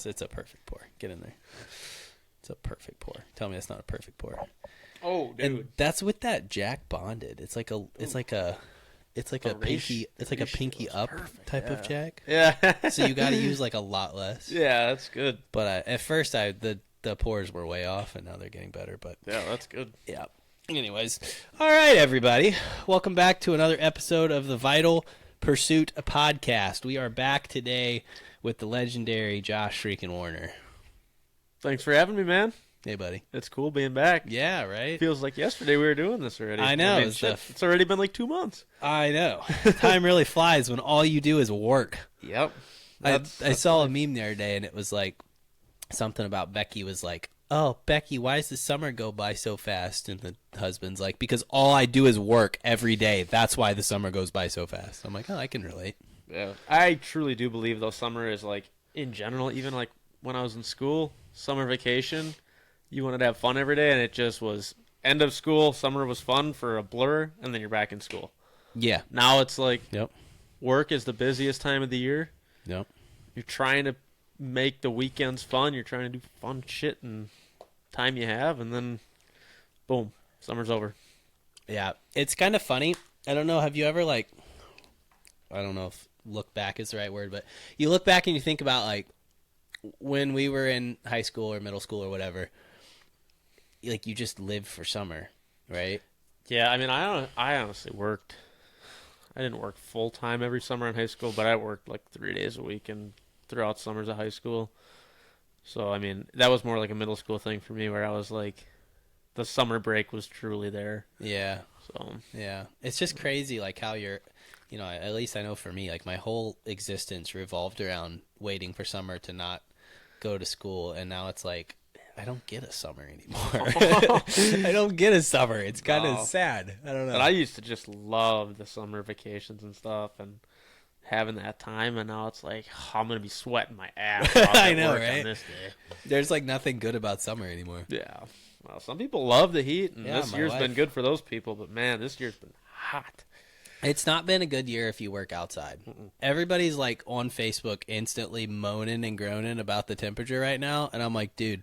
It's a perfect pour. Get in there. It's a perfect pour. Tell me it's not a perfect pour. Oh, dude. And that's with that Jack bonded. It's like a pinky up perfect, type of Jack. Yeah. So you got to use like a lot less. Yeah, that's good. But at first the pours were way off, and now they're getting better. But yeah, that's good. Yeah. Anyways, all right, everybody, welcome back to another episode of the Vital Pursuit podcast. We are back today with the legendary Josh freaking Warner. Thanks for having me, man. Hey, buddy. It's cool being back. Yeah, right? Feels like yesterday we were doing this already. I know. It's already been like 2 months. I know. Time really flies when all you do is work. Yep. I saw a meme the other day, and it was like something about Becky was like, "Oh, Becky, why does the summer go by so fast?" And the husband's like, "Because all I do is work every day. That's why the summer goes by so fast." I'm like, "Oh, I can relate." Yeah. I truly do believe, though, summer is like, in general, even like when I was in school, summer vacation, you wanted to have fun every day, and it just was end of school, summer was fun for a blur, and then you're back in school. Yeah. Now it's like Yep. work is the busiest time of the year. Yep. You're trying to make the weekends fun. You're trying to do fun shit and time you have, and then boom, summer's over. Yeah. It's kind of funny. I don't know. Have you ever I don't know if look back is the right word, but you look back and you think about like when we were in high school or middle school or whatever, like you just lived for summer, right? Yeah, I mean, I honestly worked. I didn't work full time every summer in high school, but I worked like 3 days a week and throughout summers of high school. So, I mean, that was more like a middle school thing for me where I was like, the summer break was truly there. Yeah. So, yeah. It's just crazy like how you're, at least I know for me, like my whole existence revolved around waiting for summer to not go to school. And now it's like, I don't get a summer anymore. I don't get a summer. It's kind of sad. I don't know. But I used to just love the summer vacations and stuff and having that time, and now it's like, oh, I'm going to be sweating my ass off I at know, work right? on this day. There's like nothing good about summer anymore. Yeah. Well, some people love the heat, and Yeah, this my year's wife. been good for those people, but man, this year's been hot. It's not been a good year if you work outside. Everybody's like on Facebook instantly moaning and groaning about the temperature right now, and I'm like, dude,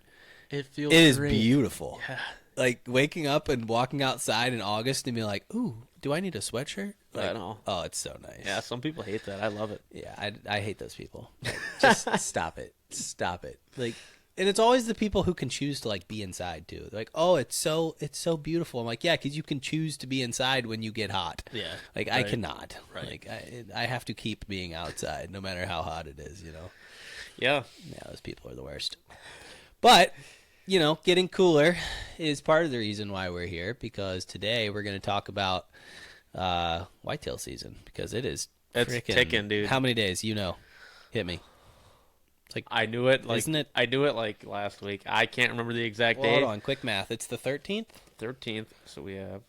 It feels it is great. beautiful. Yeah. Like waking up and walking outside in August and be like, ooh, do I need a sweatshirt? Like, I know. Oh, it's so nice. Yeah, some people hate that. I love it. Yeah, I hate those people. Like, just stop it. Stop it. Like, and it's always the people who can choose to like be inside too. They're like, oh, it's so beautiful. I'm like, yeah, because you can choose to be inside when you get hot. Yeah. Like Right. I cannot. Right. Like I have to keep being outside no matter how hot it is. Yeah. Yeah, those people are the worst. But getting cooler is part of the reason why we're here, because today we're going to talk about whitetail season, because it is It's frickin' ticking, dude. How many days? Hit me. It's like, I knew it. Like, isn't it? I knew it like last week. I can't remember the exact Well, date. hold on, quick math. It's the 13th? 13th. So we have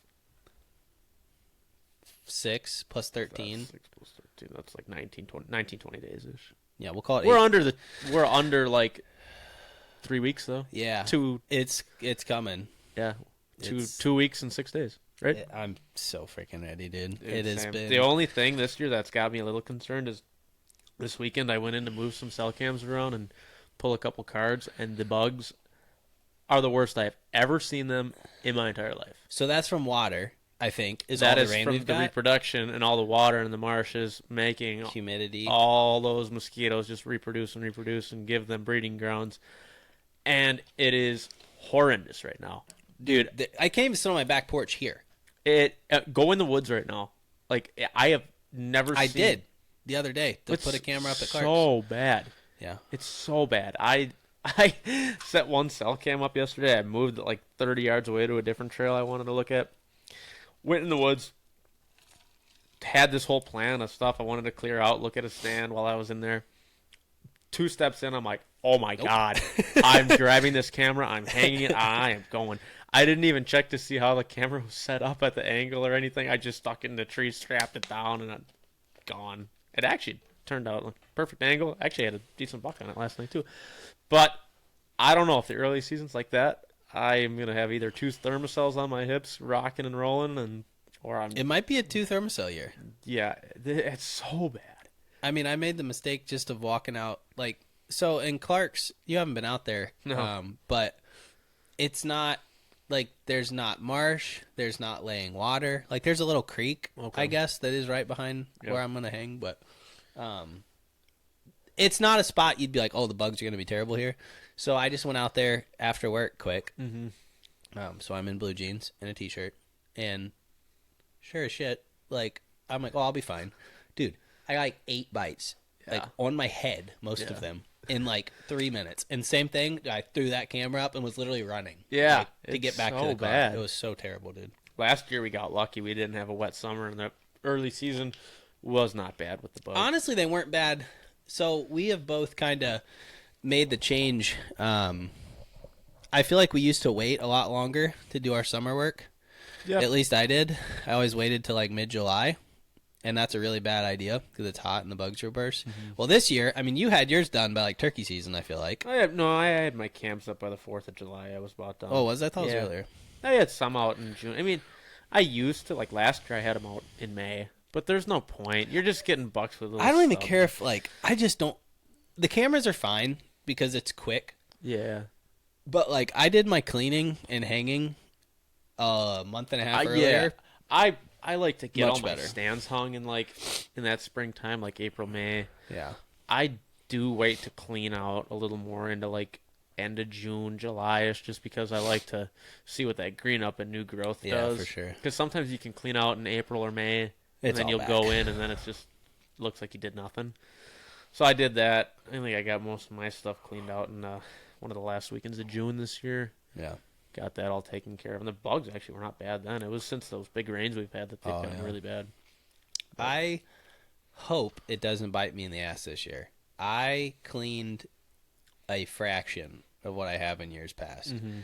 6 plus 13. 6 plus 13. That's like 19, 20 days ish. Yeah, we'll call it 8. We're under like 3 weeks though. Yeah. 2. It's coming. Yeah. It's- 2 weeks and 6 days. Right. I'm so freaking ready, dude. Dude, It has Sam, been. the only thing this year that's got me a little concerned is this weekend I went in to move some cell cams around and pull a couple cards, and the bugs are the worst I've ever seen them in my entire life. So that's from water, I think. Is That all is the rain from we've the got? reproduction and all the water in the marshes making Humidity. all those mosquitoes just reproduce and give them breeding grounds. And it is horrendous right now. Dude, I can't even sit on my back porch here. go in the woods right now. Like, I have never I seen did the other day to It's put a camera up at Clark's. so bad. Yeah. It's so bad. I set one cell cam up yesterday. I moved it like 30 yards away to a different trail I wanted to look at. Went in the woods. Had this whole plan of stuff I wanted to clear out, look at a stand while I was in there. 2 steps in, I'm like, oh my God. I'm grabbing this camera. I'm hanging it. I am going. I didn't even check to see how the camera was set up at the angle or anything. I just stuck it in the tree, strapped it down, and I'm gone. It actually turned out like a perfect angle. Actually, I had a decent buck on it last night, too. But I don't know if the early season's like that. I am going to have either 2 thermocells on my hips, rocking and rolling, or I'm... It might be a 2 thermocell year. Yeah, it's so bad. I mean, I made the mistake just of walking out. Like, So in Clark's, you haven't been out there, No. but it's not like there's not marsh, there's not laying water. Like there's a little creek, Okay. I guess, that is right behind Yep. where I'm gonna hang, but it's not a spot you'd be like, oh, the bugs are gonna be terrible here. So I just went out there after work quick. Mm-hmm. So I'm in blue jeans and a t-shirt, and sure as shit, like I'm like, oh, I'll be fine, dude. I got like 8 bites, like Yeah. on my head, most Yeah. of them in like 3 minutes. And same thing, I threw that camera up and was literally running, Yeah, like, to get it's back to so the car. bad. It was so terrible, dude. Last year we got lucky. We didn't have a wet summer, and the early season was not bad with the bugs. Honestly, they weren't bad. So we have both kind of made the change. I feel like we used to wait a lot longer to do our summer work. Yeah. At least I did. I always waited till like mid-July, and that's a really bad idea because it's hot and the bugs will burst. Well, this year, I mean, you had yours done by like turkey season, I feel like. I had my camps up by the 4th of July. I was about done. Oh, was that? I thought it was Yeah. earlier. I had some out in June. I mean, I used to, like last year I had them out in May, but there's no point. You're just getting bucks with little I don't even stubs. care if like I just don't. The cameras are fine because it's quick, Yeah. but like I did my cleaning and hanging a month and a half earlier. I like to get Much all my better. stands hung in that springtime, like April, May. Yeah. I do wait to clean out a little more into like end of June, July-ish, just because I like to see what that green up and new growth Yeah, does. for sure. Because sometimes you can clean out in April or May, and It's then all you'll back. go in, and then it just looks like you did nothing. So I did that. I think I got most of my stuff cleaned out in one of the last weekends of June this year. Yeah. Got that all taken care of. And the bugs actually were not bad then. It was since those big rains we've had that they've Oh, gotten yeah. really bad. I hope it doesn't bite me in the ass this year. I cleaned a fraction of what I have in years past. Mm-hmm.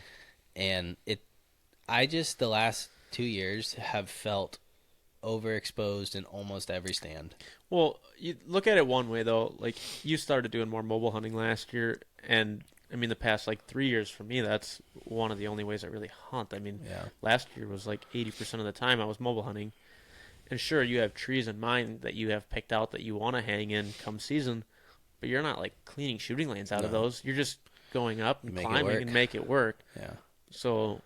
And I just the last 2 years have felt overexposed in almost every stand. Well, you look at it one way though. Like you started doing more mobile hunting last year, and I mean the past like 3 years for me, that's one of the only ways I really hunt. I mean, Yeah. last year was like 80% of the time I was mobile hunting, and sure you have trees in mind that you have picked out that you want to hang in come season, but you're not like cleaning shooting lanes out of No. those. You're just going up and Make it climbing work. and make it work. Yeah. So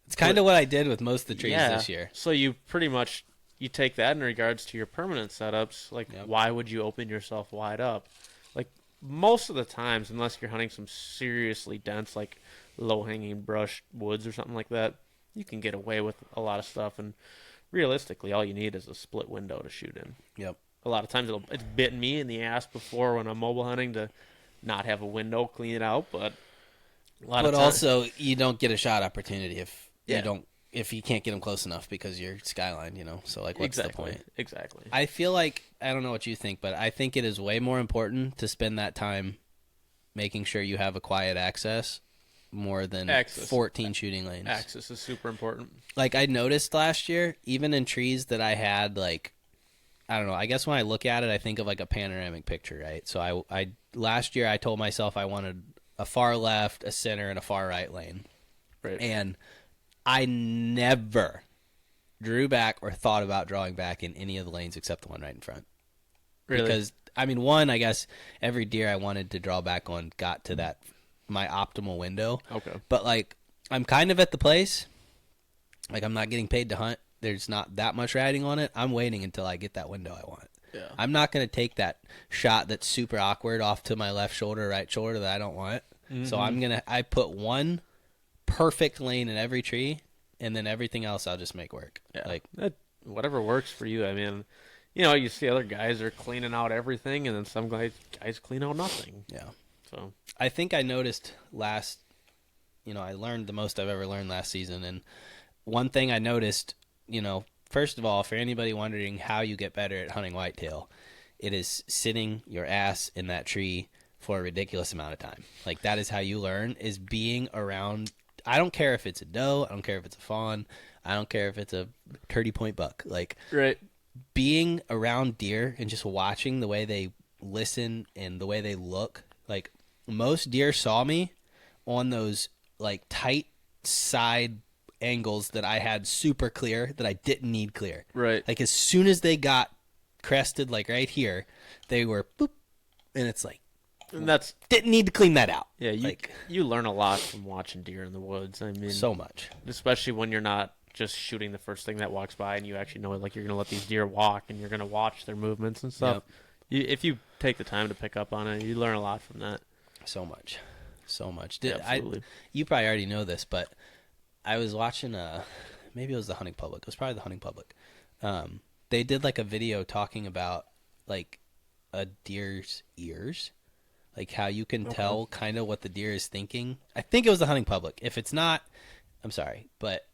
It's kind of what I did with most of the trees yeah, this year. so you pretty much you take that in regards to your permanent setups. Like, Yep. why would you open yourself wide up? Like most of the times, unless you're hunting some seriously dense, like low-hanging brush woods or something like that, you can get away with a lot of stuff. And realistically, all you need is a split window to shoot in. Yep. A lot of times, it's bitten me in the ass before when I'm mobile hunting to not have a window, clean it out, but a lot But of times, also, you don't get a shot opportunity Yeah. if you can't get them close enough because you're skyline, So like, what's the point? Exactly. I feel like I don't know what you think, but I think it is way more important to spend that time making sure you have a quiet access more than Access. 14 shooting lanes. Access is super important. Like I noticed last year, even in trees that I had like I don't know, I guess when I look at it I think of like a panoramic picture, right? So I last year I told myself I wanted a far left, a center, and a far right lane. Right. And I never drew back or thought about drawing back in any of the lanes except the one right in front. Really? Because I mean, one, I guess every deer I wanted to draw back on got to that my optimal window. Okay. But like I'm kind of at the place, like I'm not getting paid to hunt. There's not that much riding on it. I'm waiting until I get that window I want. Yeah. I'm not going to take that shot that's super awkward off to my left shoulder, right shoulder that I don't want. So I put one perfect lane in every tree, and then everything else I'll just make work. Yeah. Like Whatever works for you. I mean, you see other guys are cleaning out everything, and then some guys clean out nothing. yeah. So I think I noticed I learned the most I've ever learned last season. And one thing I noticed, first of all, for anybody wondering how you get better at hunting whitetail, it is sitting your ass in that tree for a ridiculous amount of time. Like that is how you learn, is being around. I don't care if it's a doe. I don't care if it's a fawn. I don't care if it's a 30-point buck. Like right. being around deer and just watching the way they listen and the way they look. Like most deer saw me on those like tight side angles that I had super clear that I didn't need clear. Right. Like as soon as they got crested, like right here, they were boop, and it's like And that's didn't need to clean that out. yeah. You learn a lot from watching deer in the woods. I mean, So much. especially when you're not just shooting the first thing that walks by, and you actually know like you're gonna let these deer walk, and you're gonna watch their movements and stuff. If you take the time to pick up on it, you learn a lot from that. So much. Absolutely. You probably already know this, but I was watching maybe it was the Hunting Public. It was probably the Hunting Public. They did like a video talking about like a deer's ears, like how you can tell kind of what the deer is thinking. I think it was the Hunting Public. If it's not, I'm sorry, but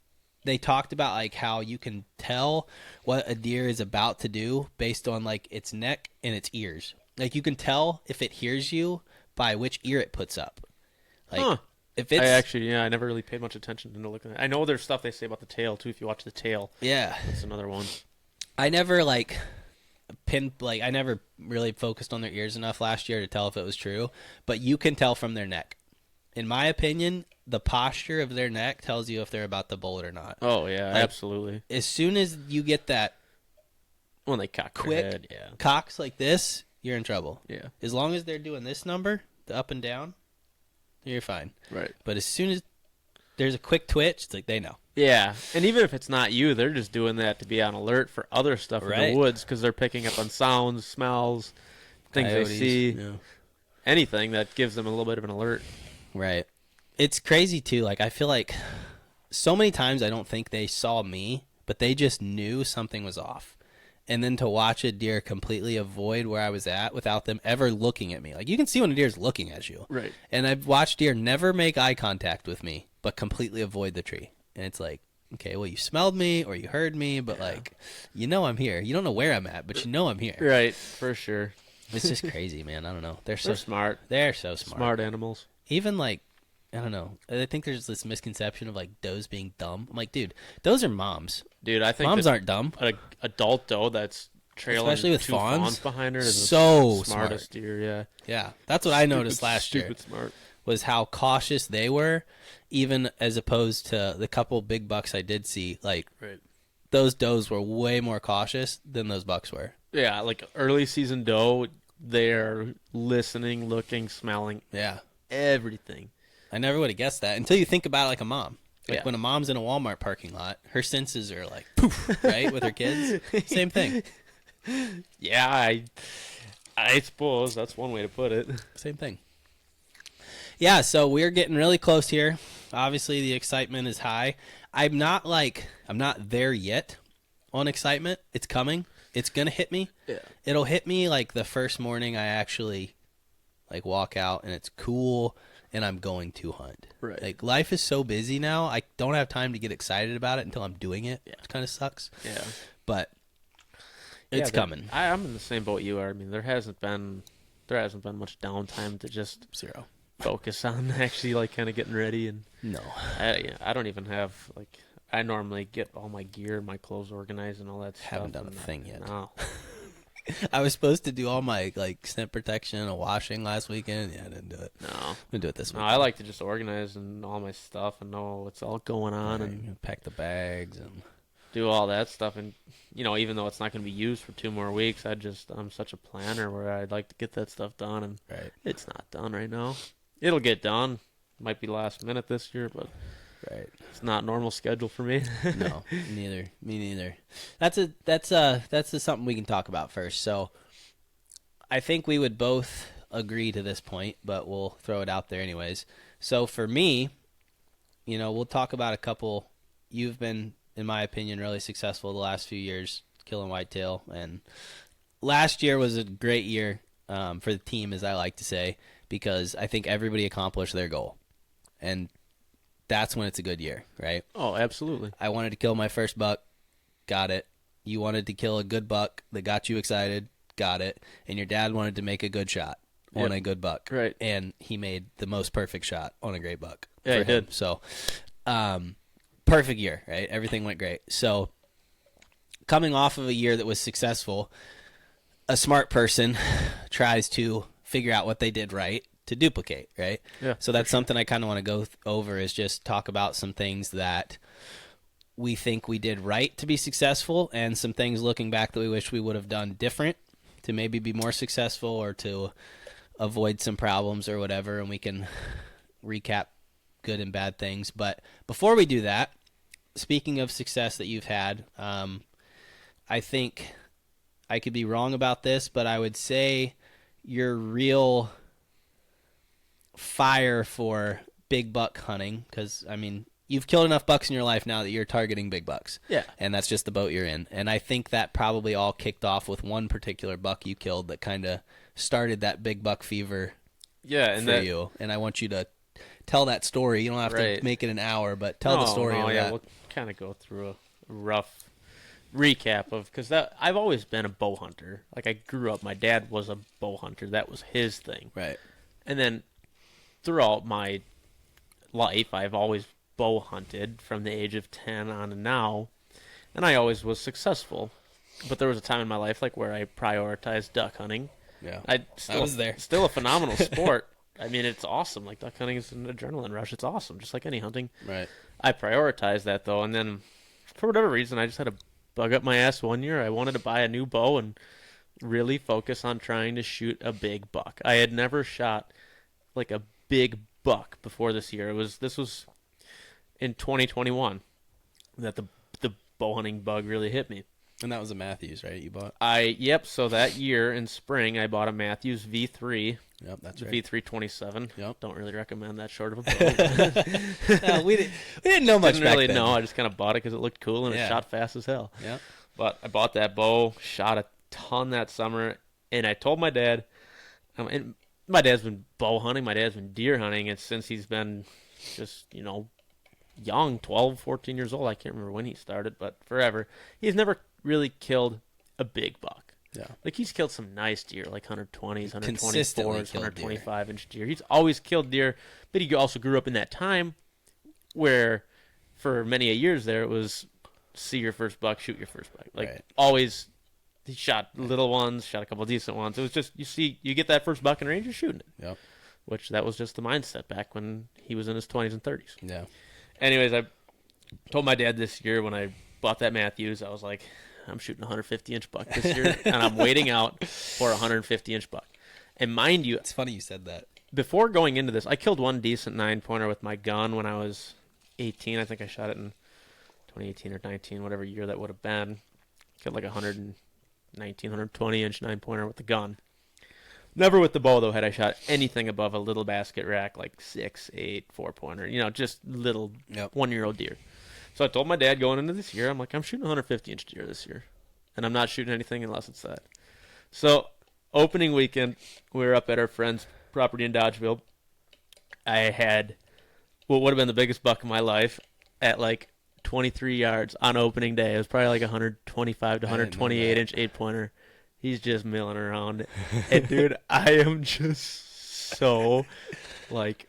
they talked about like how you can tell what a deer is about to do based on like its neck and its ears. Like you can tell if it hears you by which ear it puts up. Like if it's I never really paid much attention to looking at it. I know there's stuff they say about the tail too. If you watch the tail, that's another one. I never I never really focused on their ears enough last year to tell if it was true, but you can tell from their neck. In my opinion, the posture of their neck tells you if they're about to bolt or not. Oh yeah, like, absolutely. As soon as you get that when they cock quick their head, cocks like this, you're in trouble. Yeah. As long as they're doing this number, the up and down, you're fine. Right. But as soon as there's a quick twitch, it's like they know. Yeah, and even if it's not you, they're just doing that to be on alert for other stuff in the woods because they're picking up on sounds, smells, things Coyotes, they see, anything that gives them a little bit of an alert. Right. It's crazy, too. Like, I feel like so many times I don't think they saw me, but they just knew something was off. And then to watch a deer completely avoid where I was at without them ever looking at me. Like, you can see when a deer's looking at you. Right. And I've watched deer never make eye contact with me, but completely avoid the tree. And it's like, okay, well, you smelled me or you heard me, but, like, you know I'm here. You don't know where I'm at, but you know I'm here. Right, for sure. It's just crazy, man. I don't know. They're so smart. They're so smart. Smart animals. Even, like, I don't know. I think there's this misconception of, like, does being dumb. I'm like, dude, those are moms. Dude, I think moms aren't dumb. An adult doe that's trailing especially with two fawns behind her is so the smartest smart. deer, yeah. Yeah, that's what I noticed last year. Smart. Was how cautious they were, even as opposed to the couple big bucks I did see. Like, those does were way more cautious than those bucks were. Yeah, like early season doe, they're listening, looking, smelling. Yeah. Everything. I never would have guessed that until you think about it like a mom. Like when a mom's in a Walmart parking lot, her senses are like, poof, right? With her kids. Same thing. Yeah, I suppose that's one way to put it. Same thing. Yeah, so we're getting really close here. Obviously, the excitement is high. I'm not there yet on excitement. It's coming. It's going to hit me. Yeah. It'll hit me like the first morning I actually like walk out and it's cool and I'm going to hunt. Right. Like life is so busy now. I don't have time to get excited about it until I'm doing it. Yeah. It kind of sucks. Yeah. But it's coming. I'm in the same boat you are. I mean, there hasn't been much downtime to just zero focus on actually like kind of getting ready and no. I don't even have like I normally get all my gear, my clothes organized and all that stuff. Haven't done a thing yet. No. I was supposed to do all my like scent protection and washing last weekend. Yeah, I didn't do it. No. I'm gonna do it this week. No, I like to just organize and all my stuff and know what's all going on and pack the bags and do all that stuff. And even though it's not going to be used for 2 more weeks, I'm such a planner where I'd like to get that stuff done, and it's not done right now. It'll get done. Might be last minute this year, but it's not normal schedule for me. No, me neither. That's something we can talk about first. So I think we would both agree to this point, but we'll throw it out there anyways. So for me, we'll talk about a couple. You've been, in my opinion, really successful the last few years killing whitetail, and last year was a great year for the team, as I like to say, because I think everybody accomplished their goal, and that's when it's a good year, right? Oh, absolutely. I wanted to kill my first buck, got it. You wanted to kill a good buck that got you excited, got it. And your dad wanted to make a good shot on a good buck. Right. And he made the most perfect shot on a great buck. Yeah, he did. So, perfect year, right? Everything went great. So, coming off of a year that was successful, a smart person tries to figure out what they did right to duplicate, right? Yeah. So that's something I kind of want to go over is just talk about some things that we think we did right to be successful and some things looking back that we wish we would have done different to maybe be more successful or to avoid some problems or whatever, and we can recap good and bad things. But before we do that, speaking of success that you've had, I think I could be wrong about this, but I would say your real fire for big buck hunting, because, I mean, you've killed enough bucks in your life now that you're targeting big bucks. Yeah. And that's just the boat you're in. And I think that probably all kicked off with one particular buck you killed that kind of started that big buck fever for you. And I want you to tell that story. You don't have to make it an hour, but tell the story of that. We'll kind of go through a rough recap of, because I've always been a bow hunter. Like, I grew up, my dad was a bow hunter. That was his thing. Right. And then throughout my life, I've always bow hunted from the age of 10 on to now, and I always was successful. But there was a time in my life like where I prioritized duck hunting. Yeah, I was there. Still a phenomenal sport. I mean, it's awesome. Like, duck hunting is an adrenaline rush. It's awesome, just like any hunting. Right. I prioritized that though, and then for whatever reason, I just had a bug up my ass one year. I wanted to buy a new bow and really focus on trying to shoot a big buck. I had never shot like a big buck before this year. This was in 2021 that the bow hunting bug really hit me. And that was a Matthews, right? You bought? Yep. So that year in spring, I bought a Matthews V3. Yep, that's right. V3 27. Yep. Don't really recommend that short of a bow. No, we didn't know much. Didn't really back then. know. I just kind of bought it because it looked cool and it shot fast as hell. Yeah. But I bought that bow, shot a ton that summer, and I told my dad. And my dad's been bow hunting. My dad's been deer hunting, and since he's been just young, 12, 14 years old. I can't remember when he started, but forever. He's never really killed a big buck. Yeah. Like, he's killed some nice deer, like 120s, 124s, 125-inch deer. He's always killed deer, but he also grew up in that time where for many a years there it was see your first buck, shoot your first buck. Like, always he shot little ones, shot a couple decent ones. It was just, you get that first buck in range, you're shooting it. Yep. Which that was just the mindset back when he was in his 20s and 30s. Yeah. Anyways, I told my dad this year when I bought that Matthews, I was like, I'm shooting a 150-inch buck this year, and I'm waiting out for a 150-inch buck. And mind you, it's funny you said that. Before going into this, I killed one decent 9-pointer with my gun when I was 18. I think I shot it in 2018 or 19, whatever year that would have been. Killed like a 119, 120-inch 9-pointer with the gun. Never with the bow, though, had I shot anything above a little basket rack, like 6, 8, 4-pointer. Just little 1-year-old deer. So I told my dad going into this year, I'm like, I'm shooting a 150-inch deer this year. And I'm not shooting anything unless it's that. So opening weekend, we were up at our friend's property in Dodgeville. I had what would have been the biggest buck of my life at like 23 yards on opening day. It was probably like 125 to 128-inch 8-pointer. He's just milling around. And, dude, I am just so, like,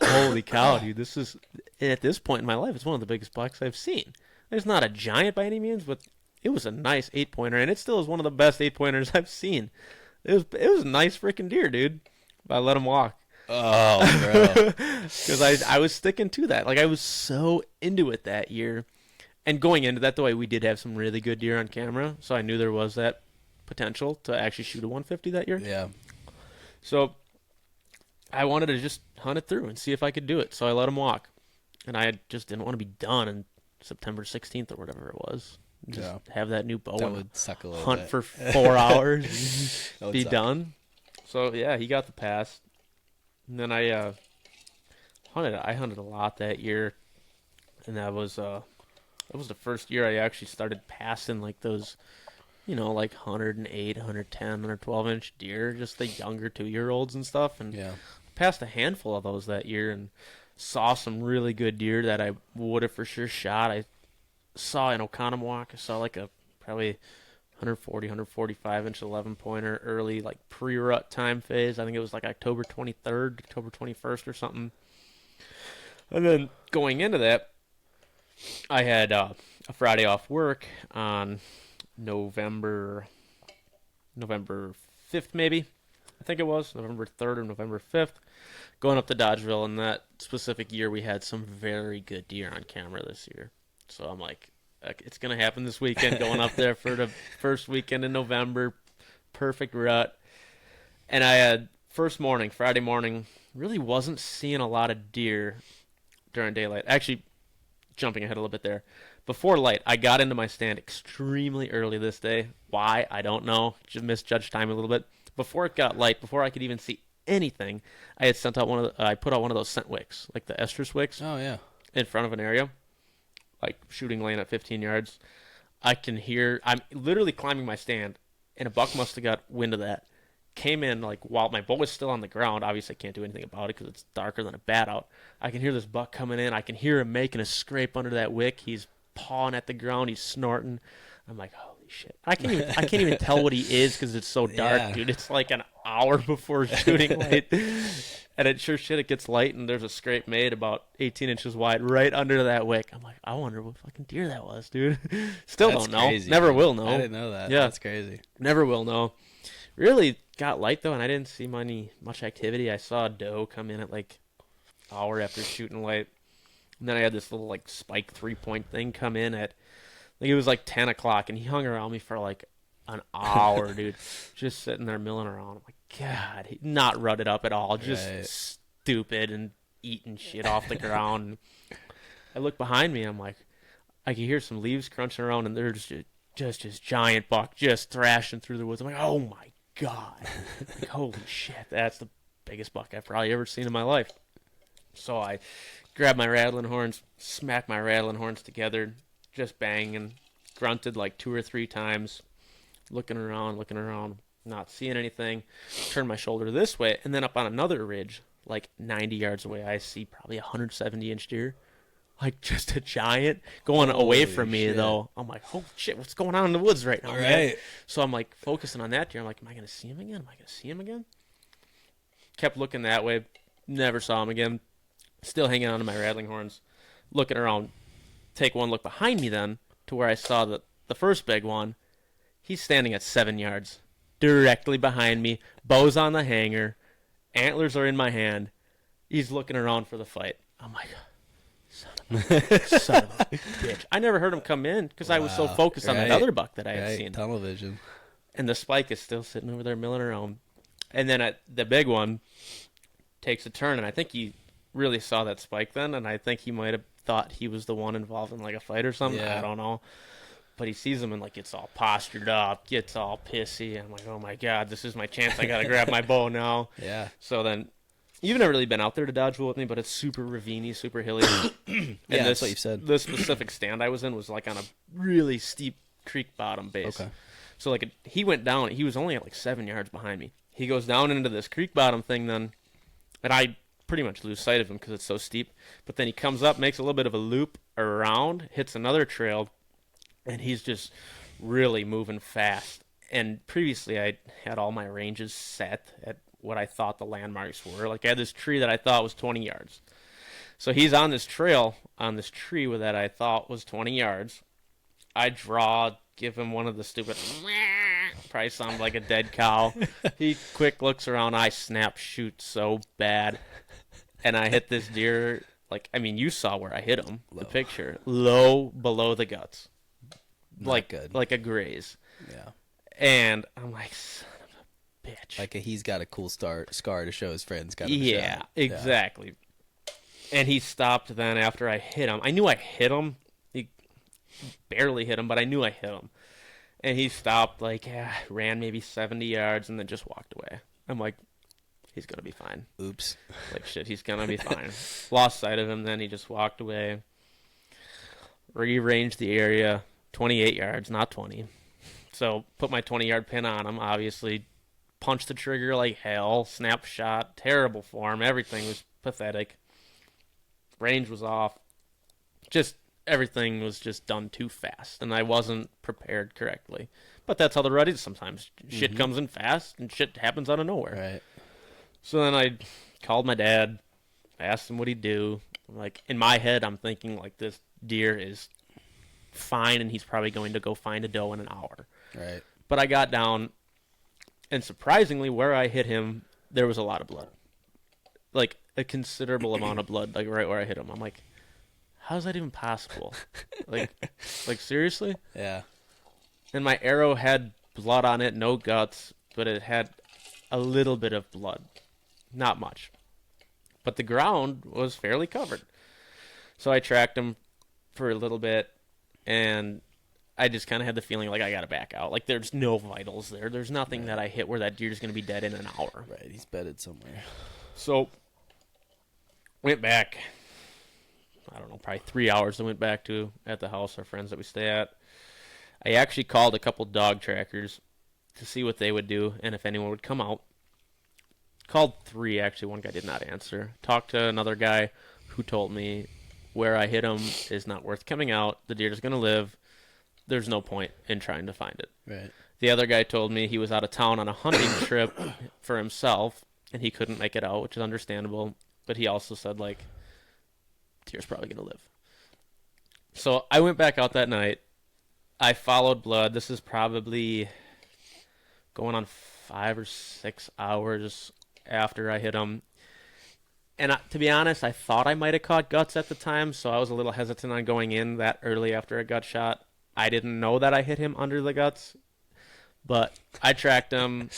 holy cow, dude. This is, at this point in my life, it's one of the biggest bucks I've seen. It's not a giant by any means, but it was a nice 8-pointer, and it still is one of the best 8-pointers I've seen. It was a nice freaking deer, dude. But I let him walk. Oh, bro. Because I was sticking to that. Like, I was so into it that year. And going into that, though, we did have some really good deer on camera, so I knew there was that potential to actually shoot a 150 that year. Yeah. So I wanted to just hunt it through and see if I could do it. So I let him walk. And I just didn't want to be done on September 16th or whatever it was. Just have that new bow that would suck a little hunt bit. for 4 hours and be done. So, yeah, he got the pass. And then I hunted a lot that year. And that was the first year I actually started passing like those, like 108, 110, 112-inch deer, just the younger 2-year-olds and stuff. And I passed a handful of those that year and saw some really good deer that I would have for sure shot. I saw in Oconomowoc, I saw like a probably 140, 145-inch 11-pointer early, like pre-rut time phase. I think it was like October 23rd, October 21st or something. And then going into that, I had a Friday off work on November 5th, maybe. I think it was November 3rd or November 5th, going up to Dodgeville. And that specific year, we had some very good deer on camera this year. So I'm like, it's going to happen this weekend, going up there for the first weekend in November. Perfect rut. And I had first morning, Friday morning, really wasn't seeing a lot of deer during daylight. Actually, jumping ahead a little bit there. Before light, I got into my stand extremely early this day. Why? I don't know. Just misjudged time a little bit. Before it got light, before I could even see anything, I had sent out I put out one of those scent wicks, like the estrus wicks, Oh yeah. in front of an area, like shooting lane at 15 yards. I'm literally climbing my stand, and a buck must have got wind of that. Came in like while my bow was still on the ground. Obviously, I can't do anything about it because it's darker than a bat out. I can hear this buck coming in. I can hear him making a scrape under that wick. He's pawing at the ground. He's snorting. I'm like, holy shit! I can't even tell what he is because it's so dark, Yeah. dude. It's like an hour before shooting light, and it gets light, and there's a scrape made about 18 inches wide right under that wick. I'm like, I wonder what fucking deer that was, dude. Still That's don't know. crazy, Never man. will know. I didn't know that. Yeah. That's crazy. Never will know. Really got light though, and I didn't see much activity. I saw a doe come in at like hour after shooting light, and then I had this little like spike 3-point thing come in at I think it was like 10 o'clock, and he hung around me for like an hour, dude, just sitting there milling around. I'm like, God, he not rutted up at all, just Right. stupid and eating shit off the ground. I look behind me, I'm like, I can hear some leaves crunching around, and there's just this giant buck just thrashing through the woods. I'm like, oh my God. Like, holy shit, that's the biggest buck I've probably ever seen in my life. So I grabbed my rattling horns, smacked my rattling horns together, just banging, grunted like 2 or 3 times, looking around, not seeing anything. Turned my shoulder this way, and then up on another ridge, like 90 yards away, I see probably a 170-inch deer. Like just a giant going away Holy from me, shit. though. I'm like, oh shit, what's going on in the woods right now, man? Right. So I'm like focusing on that deer. I'm like, am I going to see him again? Am I going to see him again? Kept looking that way. Never saw him again. Still hanging on to my rattling horns. Looking around. Take one look behind me then to where I saw the first big one. He's standing at 7 yards. Directly behind me. Bow's on the hanger. Antlers are in my hand. He's looking around for the fight. I'm like, son of a bitch. I never heard him come in because I was so Wow. focused on that Right. other buck that I had Right. seen. Tunnel vision. And the spike is still sitting over there milling around. And then the big one takes a turn, and I think he really saw that spike then, and I think he might have thought he was the one involved in like a fight or something. Yeah. I don't know. But he sees him and like gets all postured up, gets all pissy. I'm like, oh my God, this is my chance. I gotta grab my bow now. Yeah. So then, you've never really been out there to dodgeball with me, but it's super ravine-y, super hilly. And Yeah, that's what you've said. The specific stand I was in was like on a really steep creek bottom base. Okay. So like he went down. He was only at like 7 yards behind me. He goes down into this creek bottom thing then, and I pretty much lose sight of him because it's so steep. But then he comes up, makes a little bit of a loop around, hits another trail, and he's just really moving fast. And previously I had all my ranges set at what I thought the landmarks were. Like I had this tree that I thought was 20 yards. So he's on this trail, on this tree with that I thought was 20 yards. I draw, give him one of the stupid, probably sounds like a dead cow. He quick looks around, I snap shoot so bad. And I hit this deer, like, I mean, you saw where I hit him, Low. the picture. Low below the guts. Not good. Like a graze. Yeah. And I'm like, son of a bitch. Like he's got a cool scar to show his friends. Kind of Yeah, exactly. And he stopped then after I hit him. I knew I hit him. He barely hit him, but I knew I hit him. And he stopped, like, ran maybe 70 yards and then just walked away. I'm like, he's going to be fine. Oops. Like, shit, he's going to be fine. Lost sight of him, then he just walked away. Rearranged the area, 28 yards, not 20. So put my 20-yard pin on him, obviously. Punched the trigger like hell. Snapshot, terrible form. Everything was pathetic. Range was off. Just everything was just done too fast, and I wasn't prepared correctly. But that's how the rut is sometimes. Shit comes in fast, and shit happens out of nowhere. Right. So then I called my dad, asked him what he'd do. Like, in my head, I'm thinking, like, this deer is fine, and he's probably going to go find a doe in an hour. Right. But I got down, and surprisingly, where I hit him, there was a lot of blood. Like, a considerable amount of blood, like, right where I hit him. I'm like, how's that even possible? like, seriously? Yeah. And my arrow had blood on it, no guts, but it had a little bit of blood, not much. But the ground was fairly covered. So I tracked him for a little bit, and I just kind of had the feeling like I got to back out. Like there's no vitals there. There's nothing that I hit where that deer's going to be dead in an hour. Right, he's bedded somewhere. So went back, I don't know, probably 3 hours I went back to at the house, our friends that we stay at. I actually called a couple dog trackers to see what they would do and if anyone would come out. Called 3, actually. One guy did not answer. Talked to another guy who told me where I hit him is not worth coming out. The deer is going to live. There's no point in trying to find it. Right. The other guy told me he was out of town on a hunting trip for himself, and he couldn't make it out, which is understandable. But he also said, like, deer's probably going to live. So I went back out that night. I followed blood. This is probably going on 5 or 6 hours after I hit him. And to be honest, I thought I might have caught guts at the time, so I was a little hesitant on going in that early after a gut shot. I didn't know that I hit him under the guts, but I tracked him.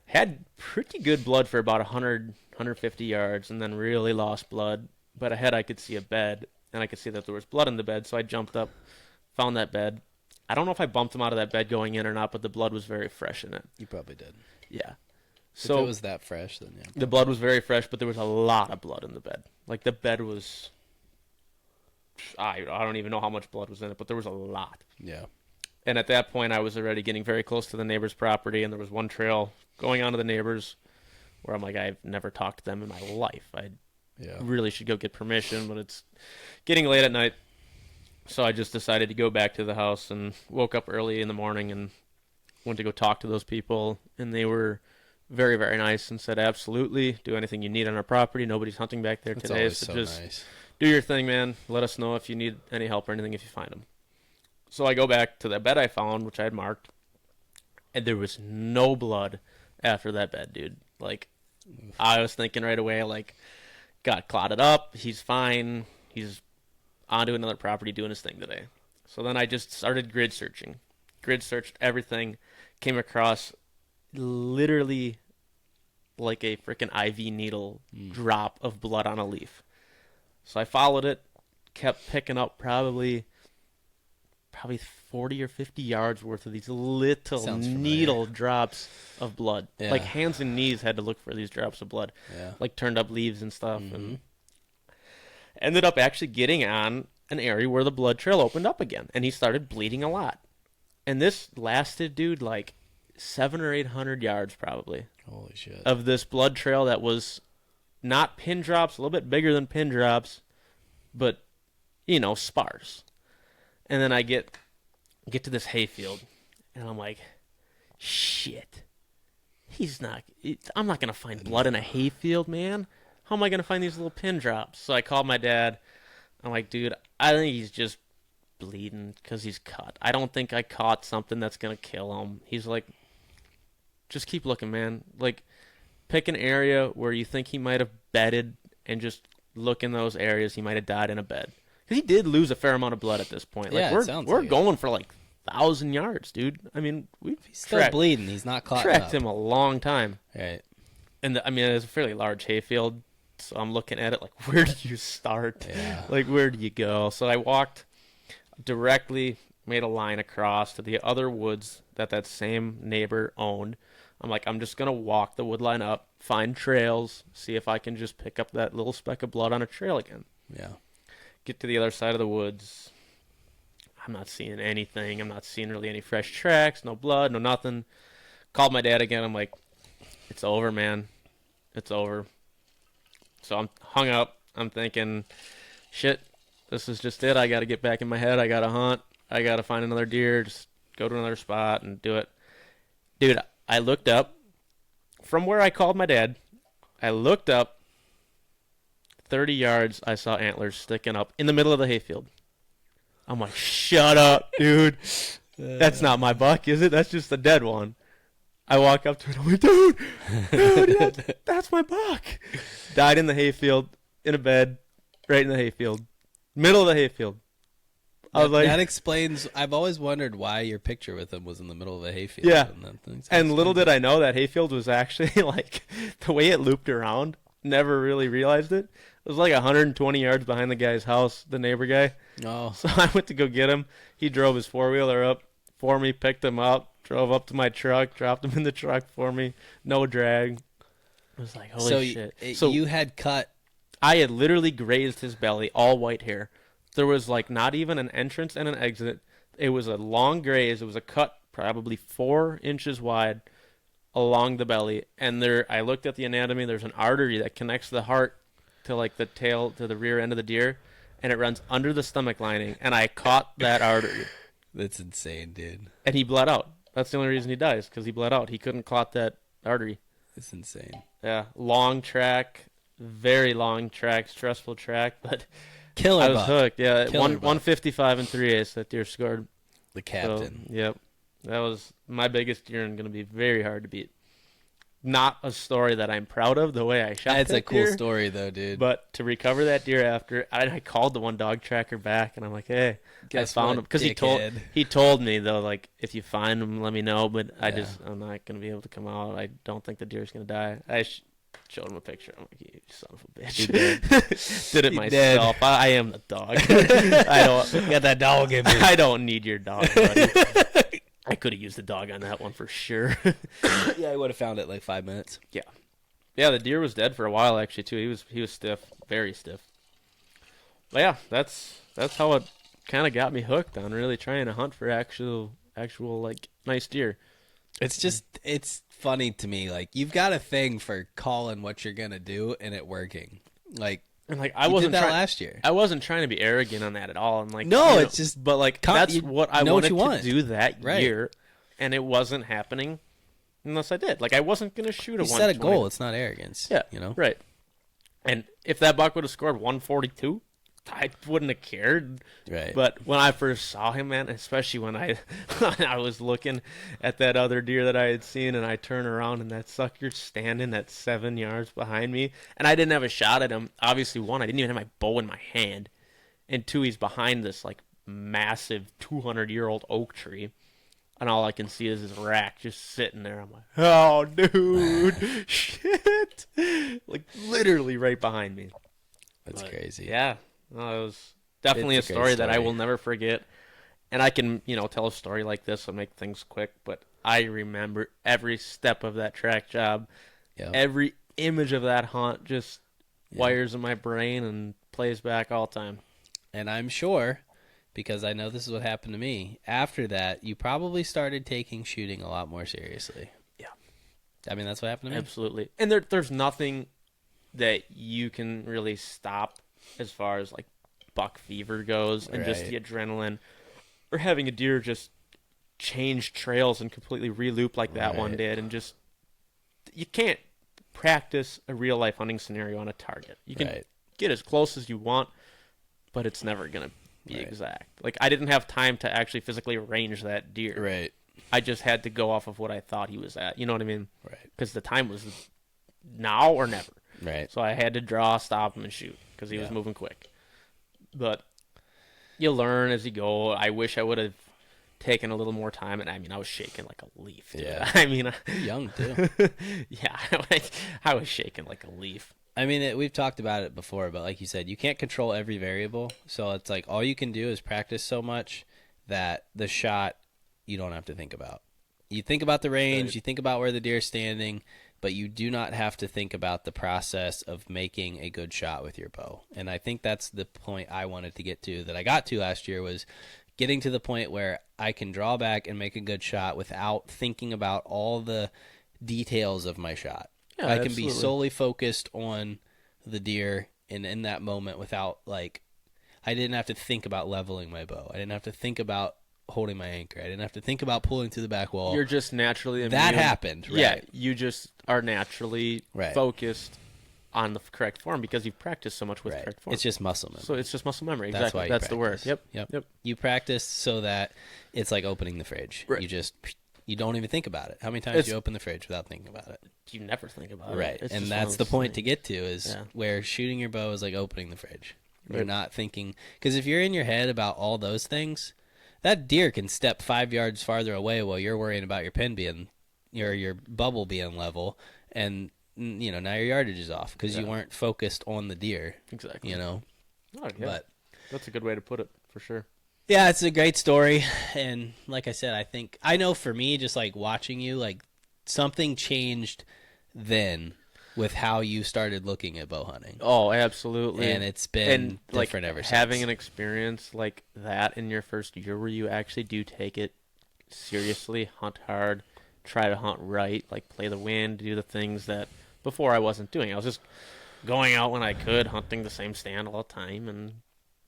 Had pretty good blood for about 100, 150 yards, and then really lost blood. But ahead I could see a bed, and I could see that there was blood in the bed, so I jumped up, found that bed. I don't know if I bumped him out of that bed going in or not, but the blood was very fresh in it. You probably did. Yeah. So if it was that fresh, then yeah. The blood was very fresh, but there was a lot of blood in the bed. Like the bed was, I don't even know how much blood was in it, but there was a lot. Yeah. And at that point, I was already getting very close to the neighbor's property, and there was one trail going onto the neighbors where I'm like, I've never talked to them in my life. I really should go get permission, but it's getting late at night. So I just decided to go back to the house and woke up early in the morning and went to go talk to those people, and they were very, very nice and said, absolutely, do anything you need on our property. Nobody's hunting back there today. Always So so just nice. do your thing, man. Let us know if you need any help or anything if you find them. So I go back to that bed I found, which I had marked, and there was no blood after that bed, dude. Like, I was thinking right away, like, got clotted up. He's fine. He's onto another property doing his thing today. So then I just started grid searching. Grid searched everything. Came across literally like a freaking IV needle drop of blood on a leaf. So I followed it, kept picking up probably 40 or 50 yards worth of these little needle drops of blood. Yeah. Like hands and knees had to look for these drops of blood. Yeah. Like turned up leaves and stuff. And ended up actually getting on an area where the blood trail opened up again. And he started bleeding a lot. And this lasted, dude, like 700 or 800 yards probably. Holy shit. Of this blood trail that was not pin drops, a little bit bigger than pin drops, but, you know, sparse. And then I get to this hayfield, and I'm like, shit. I'm not going to find blood in a hayfield, man. How am I going to find these little pin drops? So I called my dad. I'm like, dude, I think he's just bleeding because he's cut. I don't think I caught something that's going to kill him. He's like, just keep looking, man. Like, pick an area where you think he might have bedded and just look in those areas. He might have died in a bed. Because he did lose a fair amount of blood at this point. Like, Yeah, we're going for like 1,000 yards, dude. I mean, he's still bleeding. He's not caught tracked up. him a long time. Right. And I mean, it's a fairly large hayfield, so I'm looking at it like, where do you start? Yeah. Like, where do you go? So I walked directly, made a line across to the other woods that same neighbor owned. I'm like, I'm just going to walk the wood line up, find trails, see if I can just pick up that little speck of blood on a trail again. Yeah. Get to the other side of the woods. I'm not seeing anything. I'm not seeing really any fresh tracks, no blood, no nothing. Called my dad again. I'm like, it's over, man. It's over. So I'm hung up. I'm thinking, shit, this is just it. I got to get back in my head. I got to hunt. I got to find another deer. Just go to another spot and do it. Dude, I looked up from where I called my dad. I looked up 30 yards. I saw antlers sticking up in the middle of the hayfield. I'm like, shut up, dude. That's not my buck, is it? That's just a dead one. I walk up to it. I'm like, dude, that's my buck. Died in the hayfield, in a bed, right in the hayfield. Middle of the hayfield. I was like, that explains. I've always wondered why your picture with him was in the middle of a hayfield. Yeah. And little did I know that hayfield was actually like the way it looped around. Never really realized it. It was like 120 yards behind the guy's house, the neighbor guy. Oh, So I went to go get him. He drove his four-wheeler up for me, picked him up, drove up to my truck, dropped him in the truck for me. No drag. I was like, holy shit. So you had cut. I had literally grazed his belly, all white hair. There was like not even an entrance and an exit. It was a long graze. It was a cut probably 4 inches wide along the belly. And I looked at the anatomy. There's an artery that connects the heart to like the tail, to the rear end of the deer. And it runs under the stomach lining. And I caught that artery. That's insane, dude. And he bled out. That's the only reason he dies, because he bled out. He couldn't clot that artery. It's insane. Yeah, long track, very long track, stressful track, but Killer I was buck. hooked. Yeah, Killer buck. 155 and 3/8 that deer scored. The captain. So, yep, that was my biggest deer and going to be very hard to beat. Not a story that I'm proud of the way I shot That's that a cool deer, story, though, dude. but to recover that deer after, I called the one dog tracker back, and I'm like, hey, Guess I found what, him, because dickhead? he told me though, like, if you find him, let me know. But Yeah. I'm not gonna be able to come out. I don't think the deer's gonna die. I showed him a picture. I'm like, you son of a bitch. You did. Did it You myself. I am the dog. I don't Got that dog in me. I don't need your dog, buddy. I could have used the dog on that one for sure. Yeah, I would have found it like 5 minutes. Yeah, the deer was dead for a while actually too. He was stiff, very stiff. But yeah, that's how it kind of got me hooked on really trying to hunt for actual like nice deer. It's funny to me. Like, you've got a thing for calling what you're gonna do and it working. Like, And like I wasn't did that try- last year. I wasn't trying to be arrogant on that at all. And like, No, you know, it's just but like that's what I know what wanted you want. to do that Right. year, and it wasn't happening unless I did. Like I wasn't gonna shoot You a set a 120. goal. It's not arrogance. Yeah, you know. right. And if that buck would have scored 142, I wouldn't have cared. Right. But when I first saw him, man, especially when I when I was looking at that other deer that I had seen, and I turn around and that sucker's standing at 7 yards behind me, and I didn't have a shot at him. Obviously, one, I didn't even have my bow in my hand, and two, he's behind this like massive 200-year-old oak tree. And all I can see is his rack just sitting there. I'm like, oh, dude, shit. Like, literally right behind me. That's crazy. Yeah. No, it was definitely a It's a great story that I story. will never forget. And I can, tell a story like this and make things quick, but I remember every step of that track job. Yep. Every image of that hunt just Yeah. wires in my brain and plays back all the time. And I'm sure, because I know this is what happened to me, after that, you probably started taking shooting a lot more seriously. Yeah. I mean, that's what happened to me. Absolutely. And there's nothing that you can really stop as far as like buck fever goes and just Right. the adrenaline or having a deer just change trails and completely re-loop like that one Right. did. And just, you can't practice a real life hunting scenario on a target. You can Right. get as close as you want, but it's never going to be Right. exact. Like I didn't have time to actually physically range that deer. Right. I just had to go off of what I thought he was at. You know what I mean? Right. Because the time was now or never. Right. So I had to draw, stop him, and shoot because he was Yeah. moving quick. But you learn as you go. I wish I would have taken a little more time. And I mean, I was shaking like a leaf. Dude. Yeah. I mean, You're young, too. yeah, I was shaking like a leaf. I mean, we've talked about it before, but like you said, you can't control every variable. So it's like all you can do is practice so much that the shot you don't have to think about. You think about the range, Right. you think about where the deer's standing, but you do not have to think about the process of making a good shot with your bow. And I think that's the point I wanted to get to, that I got to last year, was getting to the point where I can draw back and make a good shot without thinking about all the details of my shot. Yeah, I can be absolutely. solely focused on the deer and in that moment without, like, I didn't have to think about leveling my bow. I didn't have to think about holding my anchor. I didn't have to think about pulling to the back wall. You're just naturally immune. That happened, right? Yeah, you just are naturally Right. focused on the correct form because you've practiced so much with Right. correct form. It's just muscle memory. So it's just muscle memory. That's Exactly. why you That's the word. practice. Yep. Yep. Yep. You practice so that it's like opening the fridge. Right. You don't even think about it. How many times It's- do you open the fridge without thinking about it? You never think about it. Right. It's And just that's one of the those point to things. get to, is Yeah. where shooting your bow is like opening the fridge. You're not thinking, because if you're in your head about all those things, that deer can step 5 yards farther away while you're worrying about your pin being, your bubble being level, and now your yardage is off because you weren't focused on the deer. Exactly. Oh, yeah. But that's a good way to put it, for sure. yeah, it's a great story, and like I said, I know for me, just like watching you, like something changed then with how you started looking at bow hunting. Oh, absolutely. And it's been different ever since. Having an experience like that in your first year where you actually do take it seriously, hunt hard, try to hunt right, like play the wind, do the things that before I wasn't doing. I was just going out when I could, hunting the same stand all the time, and